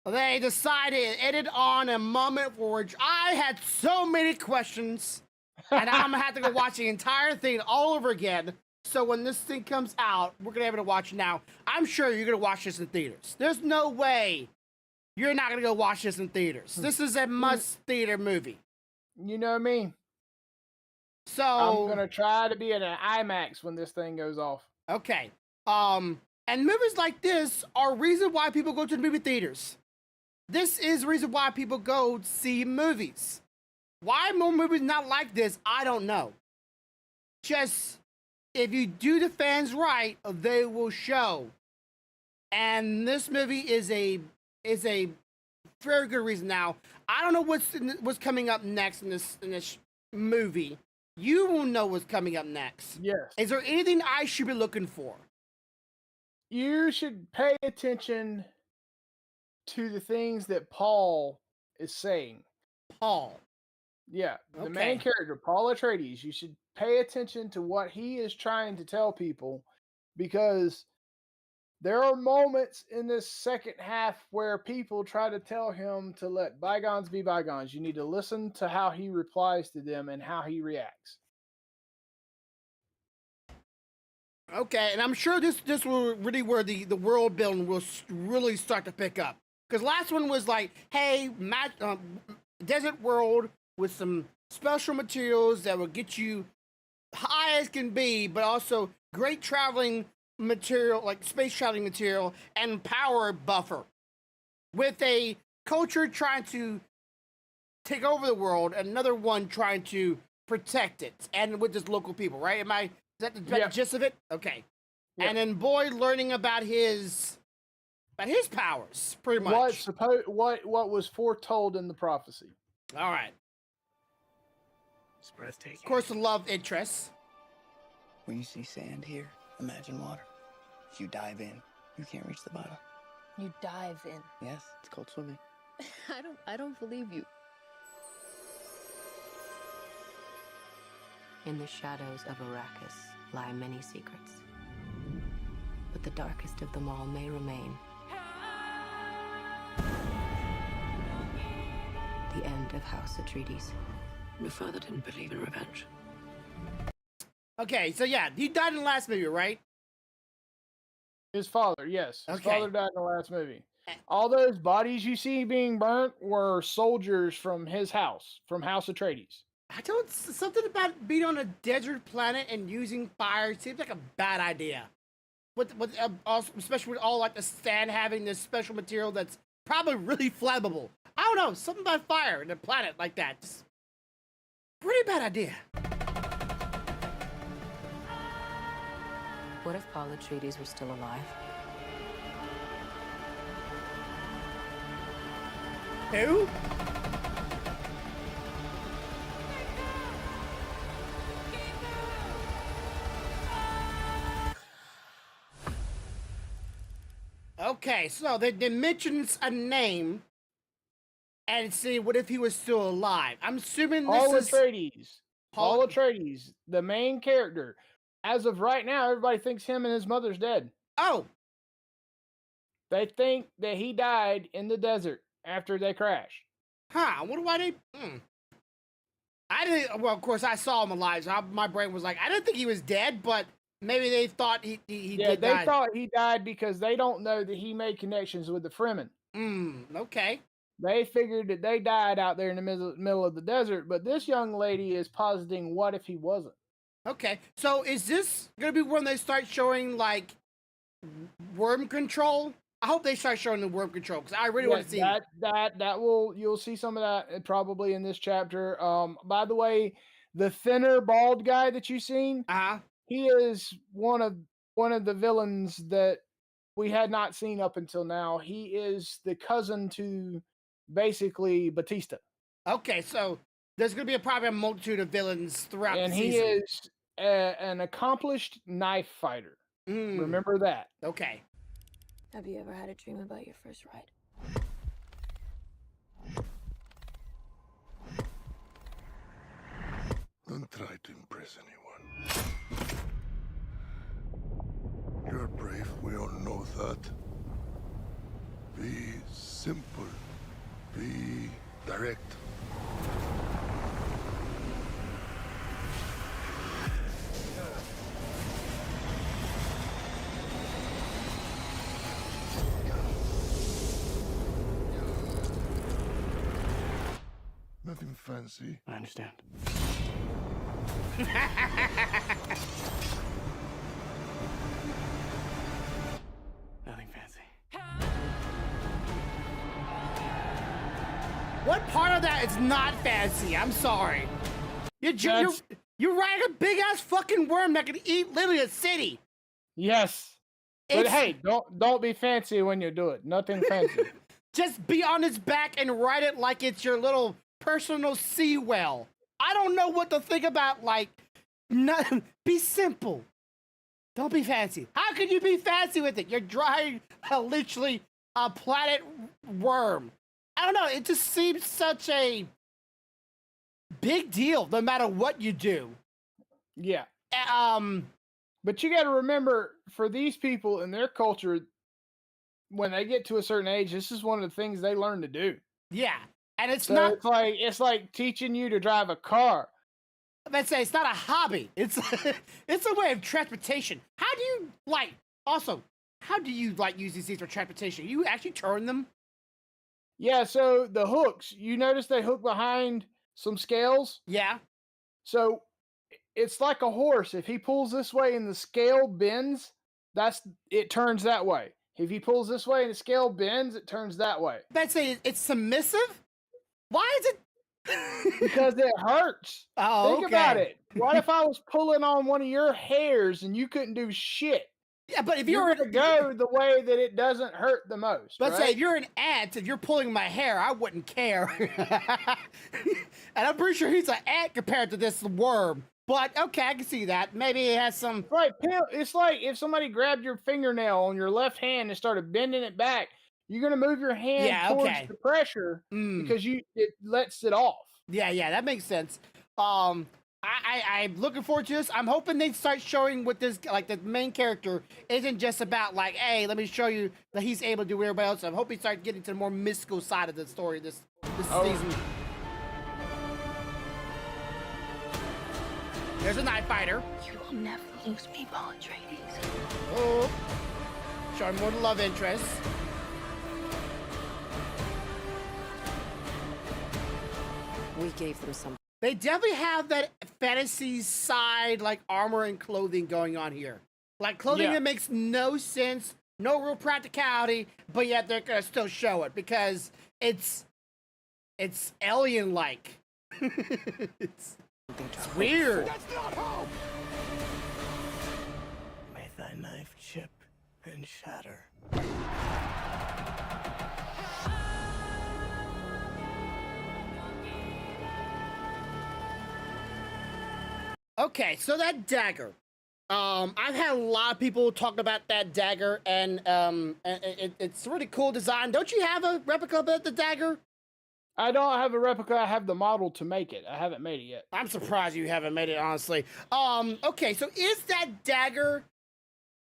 they decided it ended on a moment for which I had so many questions, and I'm gonna have to go watch the entire thing all over again. So when this thing comes out, we're gonna be able to watch it now. I'm sure you're gonna watch this in theaters. There's no way you're not gonna go watch this in theaters. This is a must theater movie. You know me. So I'm gonna try to be in an IMAX when this thing goes off. Okay. And movies like this are reason why people go to the movie theaters. This is the reason why people go see movies. Why more movies not like this, I don't know. Just if you do the fans right, they will show. And this movie is a very good reason. Now, I don't know what's coming up next in this movie. You will know what's coming up next. Yes. Is there anything I should be looking for? You should pay attention to the things that Paul is saying. Paul. Yeah, the main character, Paul Atreides. You should pay attention to what he is trying to tell people, because there are moments in this second half where people try to tell him to let bygones be bygones. You need to listen to how he replies to them and how he reacts. Okay, and I'm sure this will really where the world building will really start to pick up. Because last one was like, hey, desert world with some special materials that will get you high as can be, but also great traveling material, like space traveling material, and power buffer. With a culture trying to take over the world, another one trying to protect it, and with just local people, right? Is that the gist of it? Okay. Yep. And then Boyd learning about his powers, pretty much. What was foretold in the prophecy. All right. It's breathtaking. Of course, the love interest. When you see sand here, imagine water. If you dive in, you can't reach the bottom. You dive in. Yes, it's called swimming. I don't believe you. In the shadows of Arrakis lie many secrets. But the darkest of them all may remain. The end of House Atreides. Your father didn't believe in revenge. Okay, so yeah, he died in the last movie, right? His father, yes. His Okay. father died in the last movie. All those bodies you see being burnt were soldiers from his house, from House Atreides. I don't. Something about being on a desert planet and using fire seems like a bad idea. Also, especially with all like the sand having this special material that's probably really flammable. I don't know. Something about fire in a planet like that. Just pretty bad idea. What if Paul Atreides were still alive? Who? Okay, so they mentions a name, and see what if he was still alive. I'm assuming this Paul is Atreides. Paul Atreides, the main character. As of right now, everybody thinks him and his mother's dead. Oh, They think that he died in the desert after they crashed. huh? I wonder why they. I didn't. Well, of course, I saw him alive. So my brain was like, I didn't think he was dead, but maybe they thought he did die. They thought he died because they don't know that he made connections with the Fremen. Okay. They figured that they died out there in the middle of the desert, but this young lady is positing what if he wasn't? Okay. So is this gonna be when they start showing like worm control? I hope they start showing the worm control because I really want to see that. You'll see some of that probably in this chapter. By the way, the thinner bald guy that you've seen, he is one of the villains that we had not seen up until now. He is the cousin to basically Batista. Okay, so there's gonna be probably a multitude of villains throughout And the he season. is an accomplished knife fighter. Remember that. Okay. Have you ever had a dream about your first ride? Don't try to impress anyone. You're brave, we all know that. Be simple. Be direct. Nothing fancy. I understand. Nothing fancy. What part of that is not fancy? I'm sorry. You're riding a big ass fucking worm that can eat literally a city. Yes. But hey, don't be fancy when you do it. Nothing fancy. Just be on its back and ride it like it's your little personal sea whale. I don't know what to think about. Like, be simple. Don't be fancy. How could you be fancy with it? You're driving literally a planet worm. I don't know. It just seems such a big deal, no matter what you do. Yeah. But you got to remember, for these people in their culture, when they get to a certain age, this is one of the things they learn to do. Yeah, and it's So not. it's like teaching you to drive a car. Let's say it's not a hobby. It's it's a way of transportation. How do you how do you use these things for transportation? You actually turn them? Yeah, so the hooks, you notice they hook behind some scales? Yeah. So it's like a horse. If he pulls this way and the scale bends, it turns that way. If he pulls this way and the scale bends, it turns that way. Let's say it's submissive? Why is it? Because it hurts. Oh, Think about it. What if I was pulling on one of your hairs and you couldn't do shit? Yeah, but if you're going to go the way that it doesn't hurt the most. Let's say right? if you're an ant, if you're pulling my hair, I wouldn't care. And I'm pretty sure he's an ant compared to this worm. But okay, I can see that. Maybe it has some. Right, it's like if somebody grabbed your fingernail on your left hand and started bending it back, You're gonna move your hand Yeah, towards okay. the pressure Mm. because it lets it off. Yeah, that makes sense. I'm looking forward to this. I'm hoping they start showing what this, like, the main character isn't just about like, hey, let me show you that he's able to do everybody else. I'm hoping he starts getting to the more mystical side of the story this season. There's a knife fighter. You will never lose me, Paul Atreides. Oh, showing more the love interest. We gave them some. They definitely have that fantasy side, like armor and clothing going on here. Like clothing that makes no sense, no real practicality, but yet they're gonna still show it because it's alien-like. it's weird. That's not hope! May thy knife chip and shatter. Okay, so that dagger. I've had a lot of people talk about that dagger, and it's a really cool design. Don't you have a replica of the dagger? I don't have a replica. I have the model to make it. I haven't made it yet. I'm surprised you haven't made it, honestly. Okay, so is that dagger?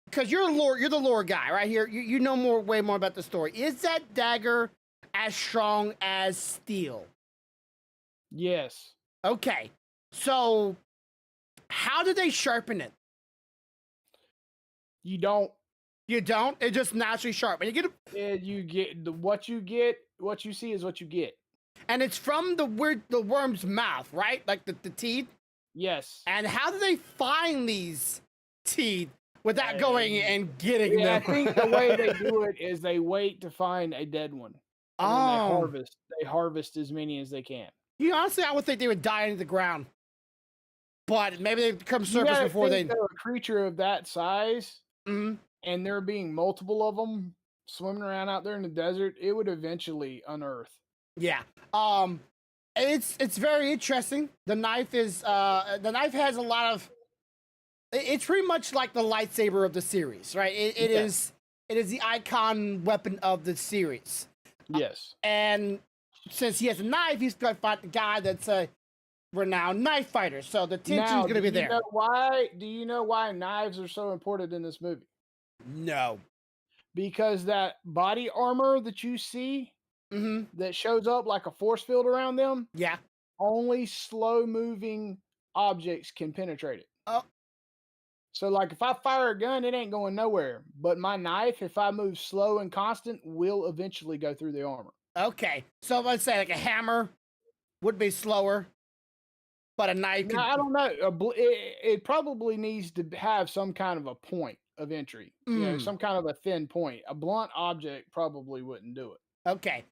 Because you're the lore guy, right here. You know way more about the story. Is that dagger as strong as steel? Yes. Okay, so how do they sharpen it? You don't. You don't? It just naturally sharp. And you get what you get. What you see is what you get. And it's from the worm's mouth, right? Like the teeth. Yes. And how do they find these teeth without going and getting them? I think the way they do it is they wait to find a dead one. And they harvest as many as they can. You know, honestly, I would think they would die into the ground. But maybe they become surface before they. A creature of that size, and there being multiple of them swimming around out there in the desert, it would eventually unearth. Yeah. It's very interesting. The knife has a lot of. It's pretty much like the lightsaber of the series, right? It is the icon weapon of the series. Yes. And since he has a knife, he's going to fight the guy that's a renowned knife fighter. So the tension's going to be there. Do you know why knives are so important in this movie? No. Because that body armor that you see that shows up like a force field around them, only slow moving objects can penetrate it. Oh. So like if I fire a gun, it ain't going nowhere. But my knife, if I move slow and constant, will eventually go through the armor. Okay. So let's say like a hammer would be slower, but a knife. No, I don't know. It probably needs to have some kind of a point of entry. You know, some kind of a thin point. A blunt object probably wouldn't do it. Okay.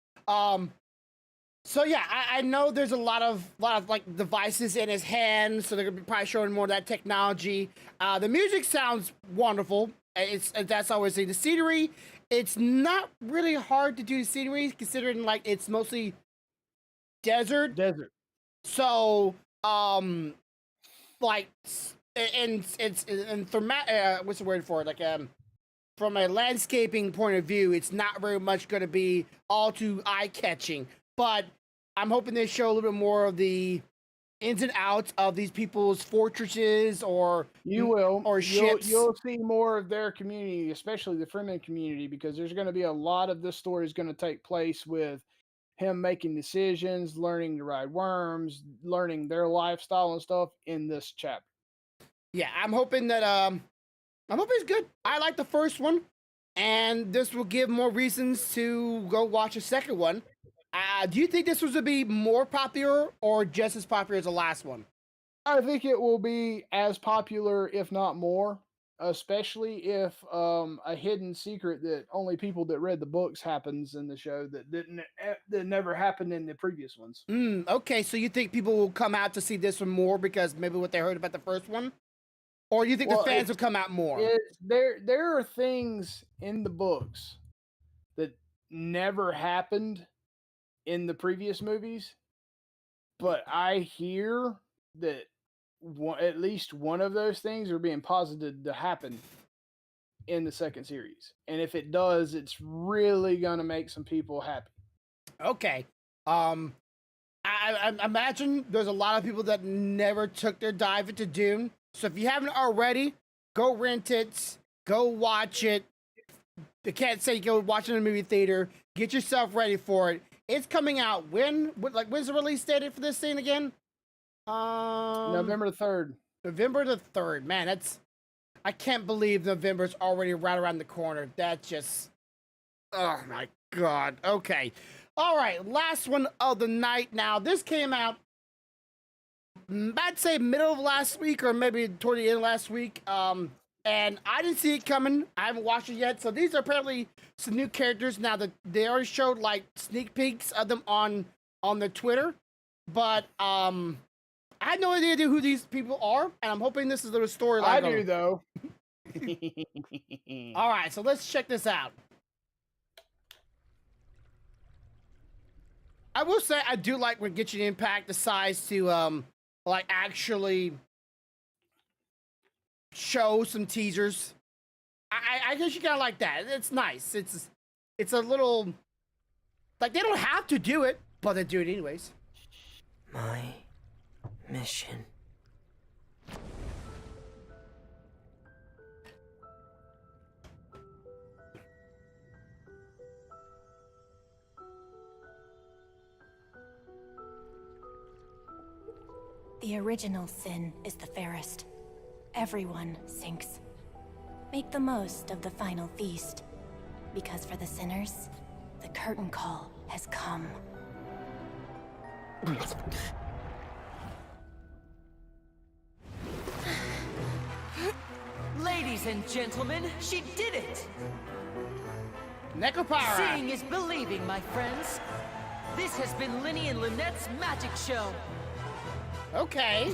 So yeah, I know there's a lot of like devices in his hands, so they're gonna be probably showing more of that technology. The music sounds wonderful. That's always the scenery. It's not really hard to do scenery considering like it's mostly desert. So like and it's what's the word for it? Like from a landscaping point of view, it's not very much going to be all too eye-catching. But I'm hoping they show a little bit more of the ins and outs of these people's fortresses or ships. You'll see more of their community, especially the Fremen community, because there's going to be a lot of this story is going to take place with him making decisions, learning to ride worms, learning their lifestyle and stuff in this chapter. Yeah, I'm hoping it's good. I like the first one, and this will give more reasons to go watch a second one. Do you think this was to be more popular or just as popular as the last one? I think it will be as popular, if not more, especially if a hidden secret that only people that read the books happens in the show that never happened in the previous ones. Okay, so you think people will come out to see this one more because maybe what they heard about the first one? Or you think the fans will come out more? There are things in the books that never happened in the previous movies, but I hear that at least one of those things are being posited to happen in the second series. And if it does, it's really going to make some people happy. Okay. I imagine there's a lot of people that never took their dive into Dune. So if you haven't already, go rent it, go watch it. I can't say go watch it in a movie theater. Get yourself ready for it. It's coming out when? When's the release date for this thing again? November the 3rd. November the 3rd. Man, I can't believe November's already right around the corner. That's just, oh my God. Okay. All right. Last one of the night now. This came out, I'd say middle of last week or maybe toward the end of last week. And I didn't see it coming. I haven't watched it yet. So these are apparently some new characters. Now that they already showed like sneak peeks of them on the Twitter, but I had no idea who these people are, and I'm hoping this is the story. I do though. All right, so let's check this out. I will say I do like when Genshin Impact decides to like actually show some teasers. I guess you kind of like that. It's nice. It's a little like they don't have to do it, but they do it anyways. My mission. The original sin is the fairest. Everyone sinks. Make the most of the final feast. Because for the sinners, the curtain call has come. Ladies and gentlemen, she did it! Necropara! Seeing is believing, my friends. This has been Linny and Lynette's magic show. Okay.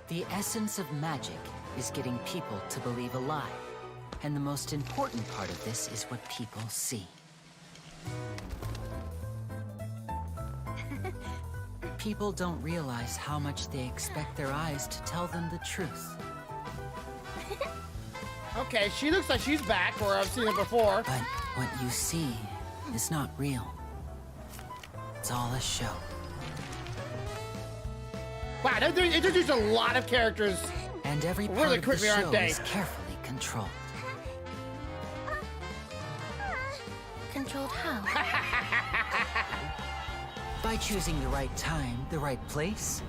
The essence of magic is getting people to believe a lie. And the most important part of this is what people see. People don't realize how much they expect their eyes to tell them the truth. Okay, she looks like she's back, or I've seen her before. But what you see is not real. It's all a show. Wow, they introduced a lot of characters. And every part really of quickly, the show aren't they? is carefully controlled. Controlled how? By choosing the right time, the right place,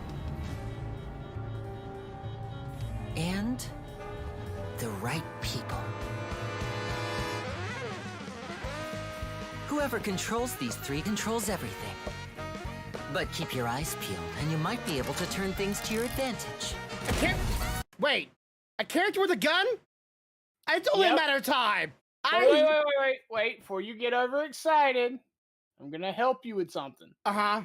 and the right people. Whoever controls these three controls everything. But keep your eyes peeled, and you might be able to turn things to your advantage. Wait, a character with a gun? It's only a matter of time. Wait, before you get overexcited, I'm gonna help you with something. Uh-huh.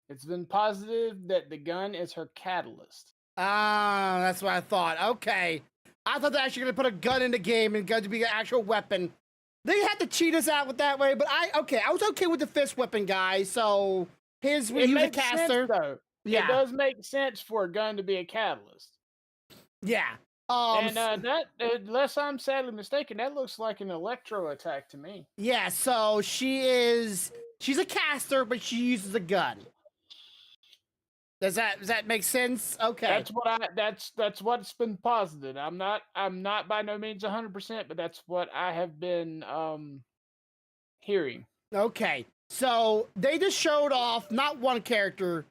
It's been positive that the gun is her catalyst. Ah, that's what I thought. Okay. I thought they're actually gonna put a gun in the game and gun to be an actual weapon. They had to cheat us out with that way, but I was okay with the fist weapon guy, so he was a caster. Sense, though. Yeah. It does make sense for a gun to be a catalyst. Yeah. And that, unless I'm sadly mistaken, that looks like an electro attack to me. Yeah, so she's a caster, but she uses a gun. Does that make sense? Okay. That's what's been posited. I'm not by no means 100%, but that's what I have been hearing. Okay. So they just showed off not one character,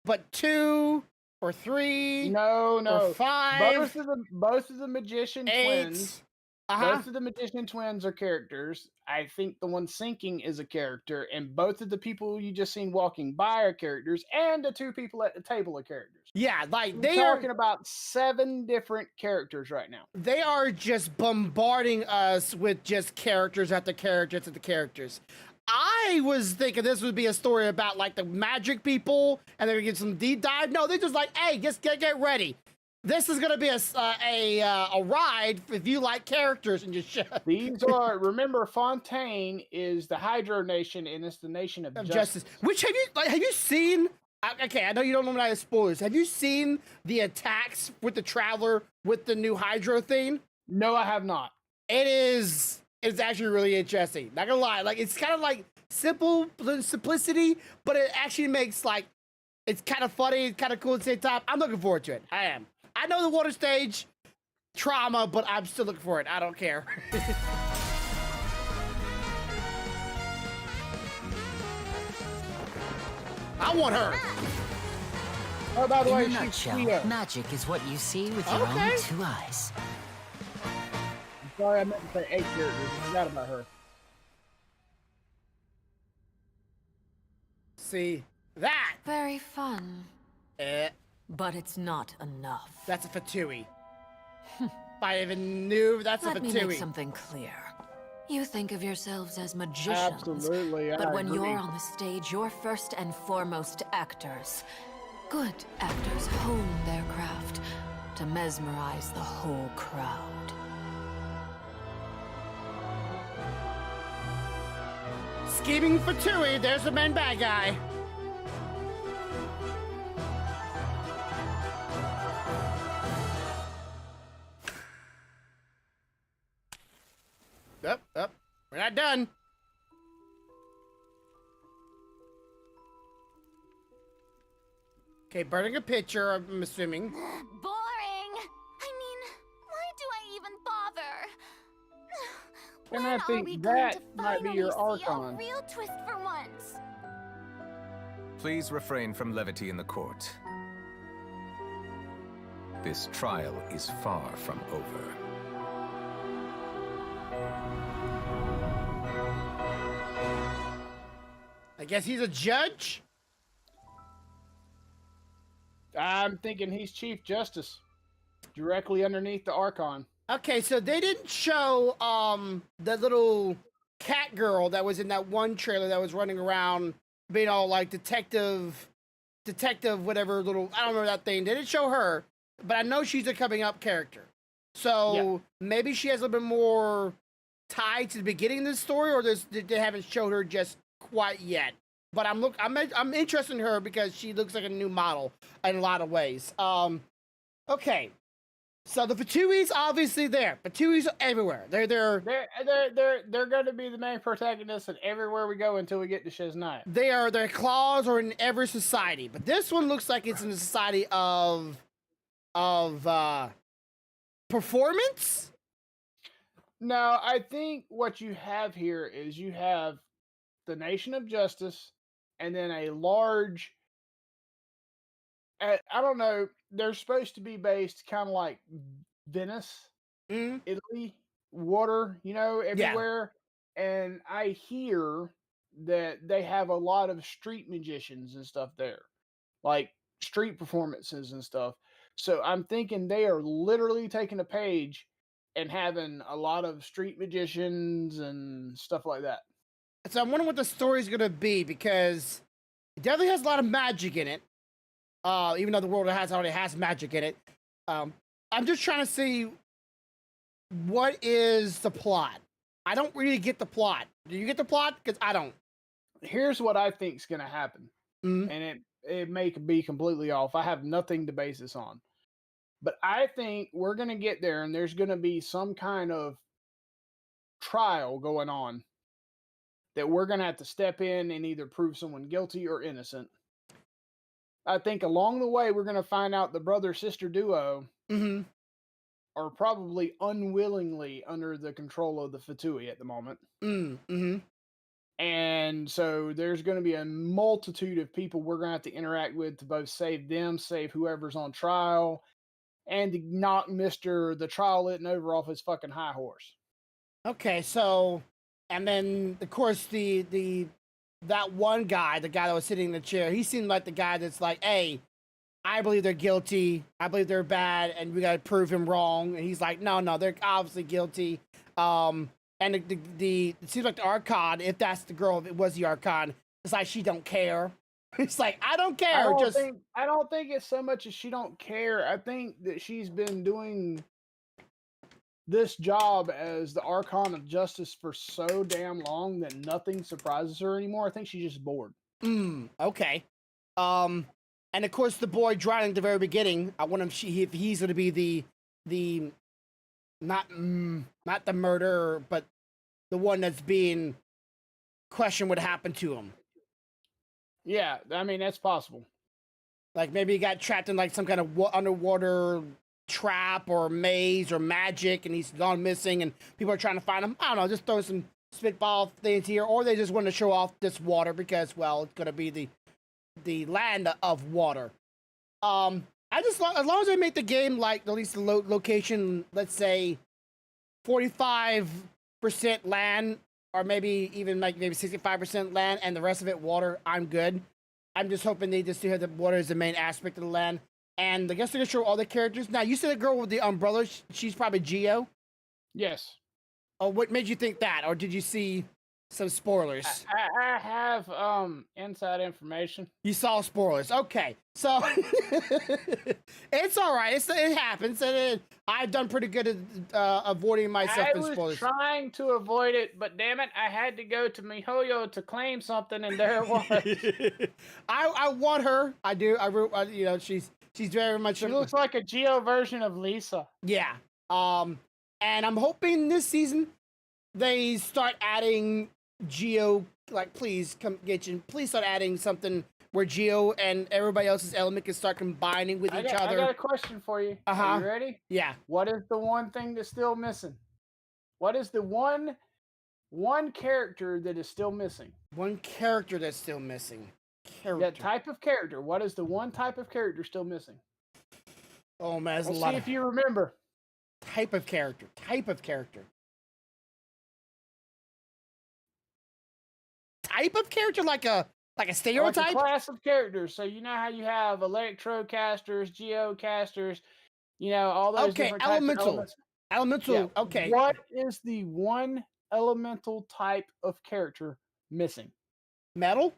but 2 or 3. No. Or 5. Both of the magician 8. twins. Uh-huh. Both of the magician twins are characters. I think the one sinking is a character, and both of the people you just seen walking by are characters, and the 2 people at the table are characters. Yeah, like We're talking about 7 different characters right now. They are just bombarding us with just characters after characters after characters. I was thinking this would be a story about like the magic people, and they're gonna get some deep dive. No, they're just like, hey, just get ready. This is gonna be a ride if you like characters and just These are, remember, Fontaine is the Hydro Nation, and it's the nation of justice. Which have you seen Okay, I know you don't know any spoilers. Have you seen the attacks with the Traveler with the new Hydro thing? No, I have not. It's actually really interesting. Not gonna lie, like it's kind of like simplicity, but it actually makes like it's kind of funny, it's kind of cool at the same time. I'm looking forward to it. I am. I know the water stage trauma, but I'm still looking for it. I don't care. I want her. Oh, by the way, In a she's nutshell, magic is what you see with your own 2 eyes. I'm sorry, I meant to say 8 characters. I forgot about her. See that? Very fun. But it's not enough. That's a Fatui. If I even knew that's a Fatui. Let me make something clear. You think of yourselves as magicians. Absolutely, but when agree. you're on the stage, you're first and foremost actors. Good actors hone their craft to mesmerize the whole crowd. Scheming Fatui, there's the main bad guy. Up. We're not done. Okay, burning a picture, I'm assuming. Boring. I mean, why do I even bother? And When I are think we that going to might be your finally see Archon. a real twist for once? Please refrain from levity in the court. This trial is far from over. I guess he's a judge? I'm thinking he's Chief Justice, directly underneath the Archon. Okay, so they didn't show the little cat girl that was in that one trailer that was running around being all like detective whatever little, I don't remember that thing. They didn't show her, but I know she's a coming up character. So maybe she has a little bit more tied to the beginning of the story, or they haven't showed her just quite yet. But I'm interested in her because she looks like a new model in a lot of ways. Okay. So the Fatui's obviously there. Fatui's everywhere. They're going to be the main protagonists, and everywhere we go until we get to Shiznai. Their claws are in every society, but this one looks like it's in the society of performance. No, I think what you have here is you have the Nation of Justice, and then a large. I don't know. They're supposed to be based kind of like Venice, Italy, water, everywhere. Yeah. And I hear that they have a lot of street magicians and stuff there, like street performances and stuff. So I'm thinking they are literally taking a page and having a lot of street magicians and stuff like that. So I'm wondering what the story's going to be, because it definitely has a lot of magic in it. Even though the world already has magic in it. I'm just trying to see what is the plot. I don't really get the plot. Do you get the plot? Because I don't. Here's what I think is going to happen. And it may be completely off. I have nothing to base this on. But I think we're going to get there, and there's going to be some kind of trial going on that we're going to have to step in and either prove someone guilty or innocent. I think along the way, we're going to find out the brother-sister duo are probably unwillingly under the control of the Fatui at the moment. And so there's going to be a multitude of people we're going to have to interact with to both save them, save whoever's on trial, and to knock the trial lit over off his fucking high horse. Okay, so, and then, of course, that one guy, the guy that was sitting in the chair, he seemed like the guy that's like, hey, I believe they're guilty. I believe they're bad, and we got to prove him wrong. And he's like, no, they're obviously guilty. And it seems like the Archon, if that's the girl, if it was the Archon, it's like she don't care. It's like, I don't care. I don't think it's so much as she don't care. I think that she's been doing this job as the Archon of Justice for so damn long that nothing surprises her anymore. I think she's just bored. Okay. And of course, the boy drowning at the very beginning. I want him. If he's going to be the not the murderer, but the one that's being questioned what happened to him. Yeah, I mean that's possible. Like maybe he got trapped in like some kind of underwater trap or maze or magic, and he's gone missing, and people are trying to find him. I don't know. Just throw some spitball things here, or they just want to show off this water because, well, it's going to be the land of water. I just as long as they make the game like at least the location, let's say 45% land, or maybe even like maybe 65% land, and the rest of it water, I'm good. I'm just hoping they just do have the water as the main aspect of the land. And I guess they're gonna show all the characters. Now you said the girl with the umbrella, she's probably Geo. Yes. Oh, what made you think that, or did you see some spoilers? I have inside information. You saw spoilers. Okay, so it's all right. It happens, and I've done pretty good at avoiding myself in spoilers. I was trying to avoid it, but damn it, I had to go to MiHoYo to claim something, and there it was. I want her. I do. You know, she's very much. She looks like a Geo version of Lisa. Yeah. And I'm hoping this season they start adding Geo. Like, please come Genshin. Please start adding something where Geo and everybody else's element can start combining with each other. I got a question for you. Are you ready? Yeah. What is the one thing that's still missing? What is the one character that is still missing? One character that's still missing. That type of character. What is the one type of character still missing? Oh man, let's see if you remember. Type of character. Type of character like a stereotype? Like a class of characters. So you know how you have electrocasters, geocasters, you know, all those different types of elements. Elemental. Yeah. Okay. What is the one elemental type of character missing? Metal?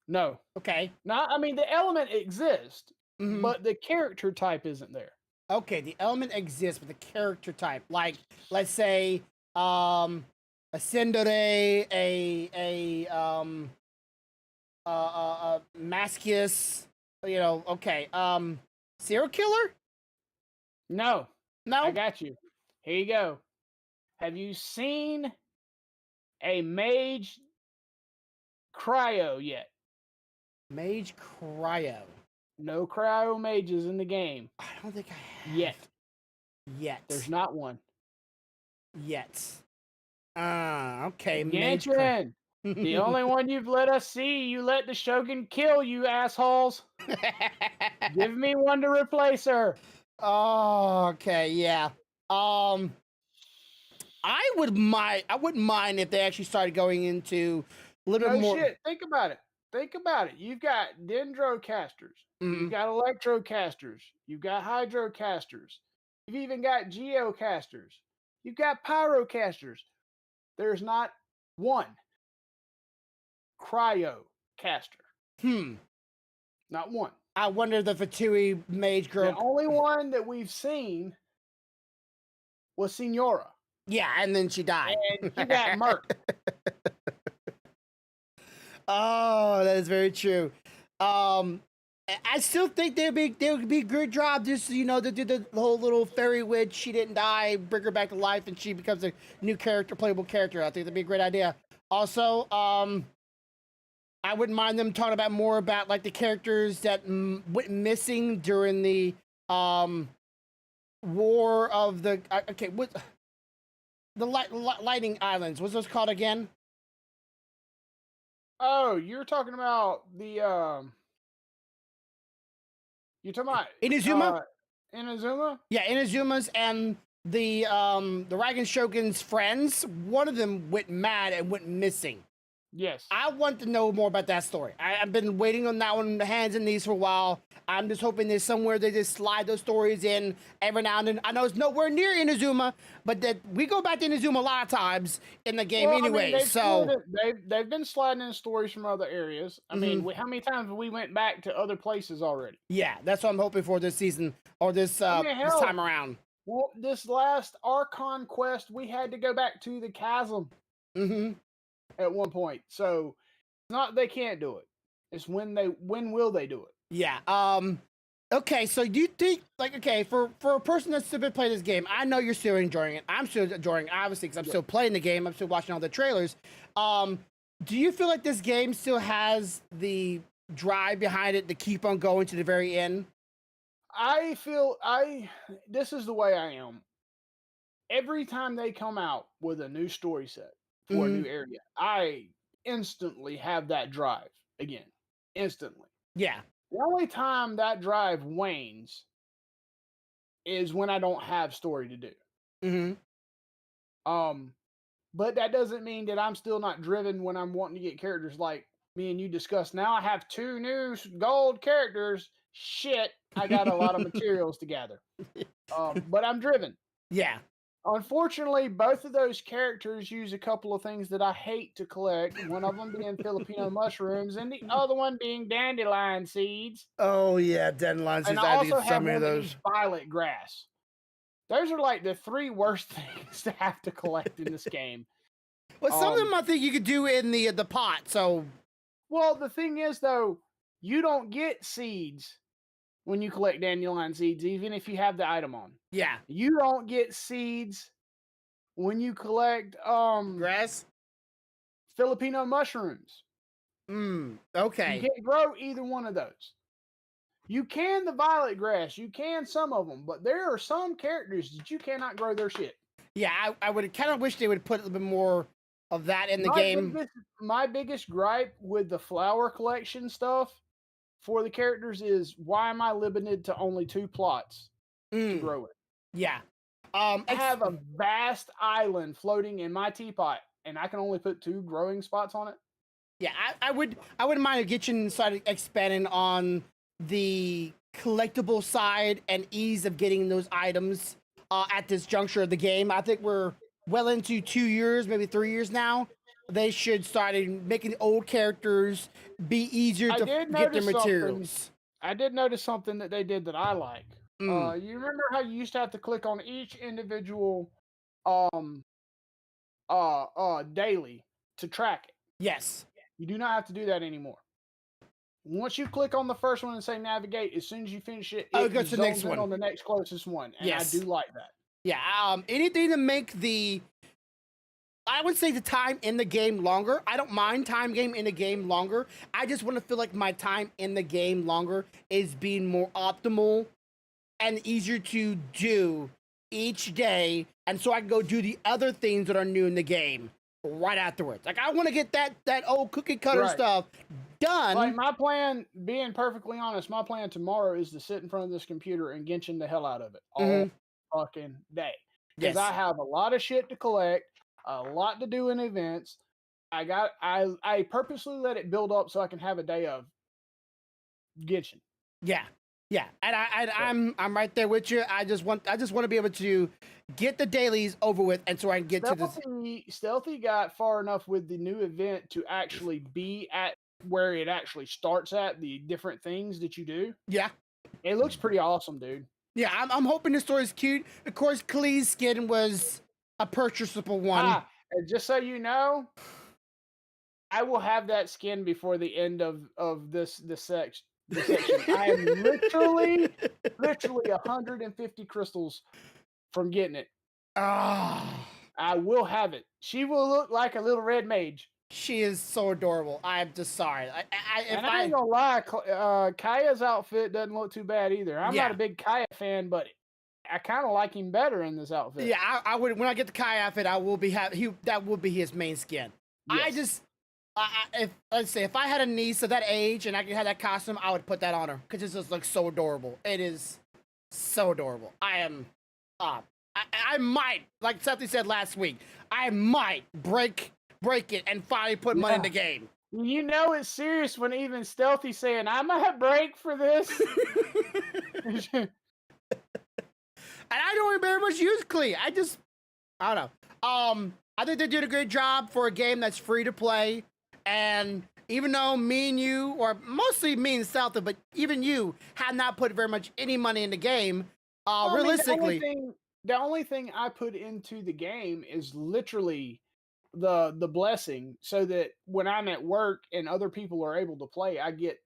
No. Okay. Not, I mean, the element exists, but the character type isn't there. Okay, the element exists, but the character type, like, let's say, a Cindere, a Mascius, you know, okay, serial killer? No. No? I got you. Here you go. Have you seen a mage cryo yet? Mage cryo. No cryo mages in the game. I don't think I have. Yet. There's not one. Yet. Okay. Genshin. The only one you've let us see, you let the Shogun kill, you assholes. Give me one to replace her. Oh, okay, yeah. I wouldn't mind if they actually started going into a little bit more. Shit. Think about it. You've got dendrocasters. You've got electrocasters. You've got hydrocasters. You've even got geocasters. You've got pyrocasters. There's not one cryocaster. Not one. I wonder the Fatui mage girl. The only one that we've seen was Signora. Yeah, and then she died. And she got murked. Oh, that is very true. I still think they would be a good job. Just, you know, to do the whole little fairy witch. She didn't die, bring her back to life, and she becomes a new character, playable character. I think that'd be a great idea. Also, I wouldn't mind them talking about more about like the characters that went missing during the war of the what the Lightning Islands. What's those called again? Oh, you're talking about the you're talking about Inazuma? Inazuma? Yeah, Inazuma's and the Raigen Shogun's friends. One of them went mad and went missing. Yes. I want to know more about that story. I've been waiting on that one, hands and knees, for a while. I'm just hoping there's somewhere they just slide those stories in every now and then. I know it's nowhere near Inazuma, but that we go back to Inazuma a lot of times in the game anyway. I mean, they've been sliding in stories from other areas. I mean, how many times have we went back to other places already? Yeah, that's what I'm hoping for this season or this this time around. Well, this last Archon quest, we had to go back to the chasm. At one point, so it's not they can't do it. It's when will they do it? Yeah. Okay, so do you think, like, okay, for a person that's still been playing this game, I know you're still enjoying it. I'm still enjoying it, obviously, because I'm still playing the game. I'm still watching all the trailers. Do you feel like this game still has the drive behind it to keep on going to the very end? This is the way I am. Every time they come out with a new story set for a new area, I instantly have that drive again. Instantly. Yeah. The only time that drive wanes is when I don't have story to do. But that doesn't mean that I'm still not driven when I'm wanting to get characters like me and you discussed. Now I have 2 new gold characters. Shit, I got a lot of materials to gather. But I'm driven. Yeah. Unfortunately, both of those characters use a couple of things that I hate to collect. One of them being Filipino mushrooms, and the other one being dandelion seeds. Oh yeah, dandelion seeds. And I also get so have many one of that those. needs violet grass. Those are like the 3 worst things to have to collect in this game. Well, some of them I think you could do in the pot. So, well, the thing is though, you don't get seeds when you collect dandelion seeds, even if you have the item on. Yeah. You don't get seeds when you collect grass, Filipino mushrooms. Okay. You can't grow either one of those. You can the violet grass, you can some of them, but there are some characters that you cannot grow their shit. Yeah, I would kind of wish they would put a little bit more of that in the game. My biggest gripe with the flower collection stuff for the characters is, why am I limited to only 2 plots to grow it? Yeah. I have a vast island floating in my teapot, and I can only put 2 growing spots on it. Yeah, I wouldn't mind if Genshin started expanding on the collectible side and ease of getting those items at this juncture of the game. I think we're well into 2 years, maybe 3 years now. They should start making the old characters be easier to get their materials. I did notice something that they did that I like. You remember how you used to have to click on each individual daily to track it? Yes. You do not have to do that anymore. Once you click on the first one and say navigate, as soon as you finish it, it goes to the next one. On the next closest one. And yes. I do like that. Yeah. Anything to make I would say the time in the game longer. I don't mind time game in the game longer. I just want to feel like my time in the game longer is being more optimal and easier to do each day. And so I can go do the other things that are new in the game right afterwards. Like, I want to get that old cookie cutter stuff done. Like, my plan, being perfectly honest, my plan tomorrow is to sit in front of this computer and Genshin the hell out of it all fucking day. Because I have a lot of shit to collect, a lot to do in events. I purposely let it build up so I can have a day of Genshin. Yeah. Yeah. And I'm right there with you. I just want to be able to get the dailies over with, and so I can get to this. Stealthy got far enough with the new event to actually be at where it actually starts at, the different things that you do. Yeah. It looks pretty awesome, dude. Yeah, I'm hoping the story's cute. Of course, Klee's skin was a purchasable one. And just so you know, I will have that skin before the end of this section. I am literally 150 crystals from getting it. I will have it. She will look like a little red mage. She is so adorable. I'm just sorry. I ain't gonna lie, Kaya's outfit doesn't look too bad either. I'm not a big Kaya fan, but I kind of like him better in this outfit. Yeah, I would. When I get the Kaya outfit, I will be that will be his main skin. Yes. If I had a niece of that age and I could have that costume, I would put that on her because it just looks so adorable. It is so adorable. I might, like Seth said last week, I might break it and finally put money in the game. You know it's serious when even Stealthy saying, I might break for this. And I don't very much use Klee. I don't know. I think they did a great job for a game that's free to play. And even though me and you, or mostly me and Stealthy, but even you, have not put very much any money in the game, realistically. The only thing I put into the game is literally the blessing so that when I'm at work and other people are able to play, I get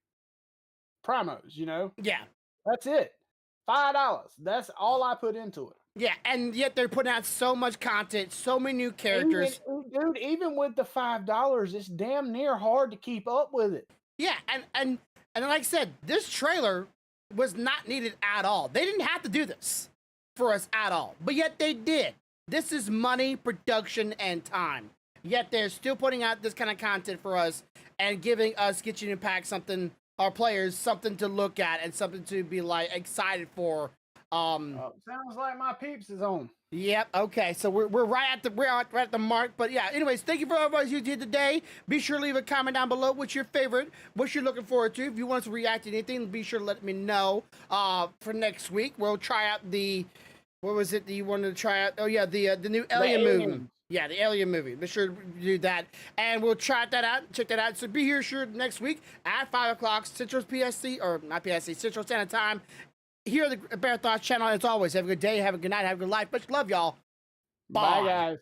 primos, you know? Yeah. That's it. $5. That's all I put into it. Yeah, and yet they're putting out so much content, so many new characters. Even with the $5, it's damn near hard to keep up with it. Yeah, and like I said, this trailer was not needed at all. They didn't have to do this for us at all, but yet they did. This is money, production, and time. Yet they're still putting out this kind of content for us and giving us Genshin Impact something, our players, something to look at and something to be like excited for. Sounds like my peeps is on. Yep. Okay. So we're right at the mark. But yeah. Anyways, thank you for all you did today. Be sure to leave a comment down below. What's your favorite? What you're looking forward to? If you want us to react to anything, be sure to let me know. For next week, we'll try out the. What was it that you wanted to try out? Oh yeah, the new Alien movie. Yeah, the Alien movie. Be sure to do that, and we'll try that out. Check that out. So be here sure next week at 5 o'clock Central PSC or not PSC Central Standard Time. Here at the Bear Thoughts channel. As always, have a good day, have a good night, have a good life. Much love, y'all. Bye guys.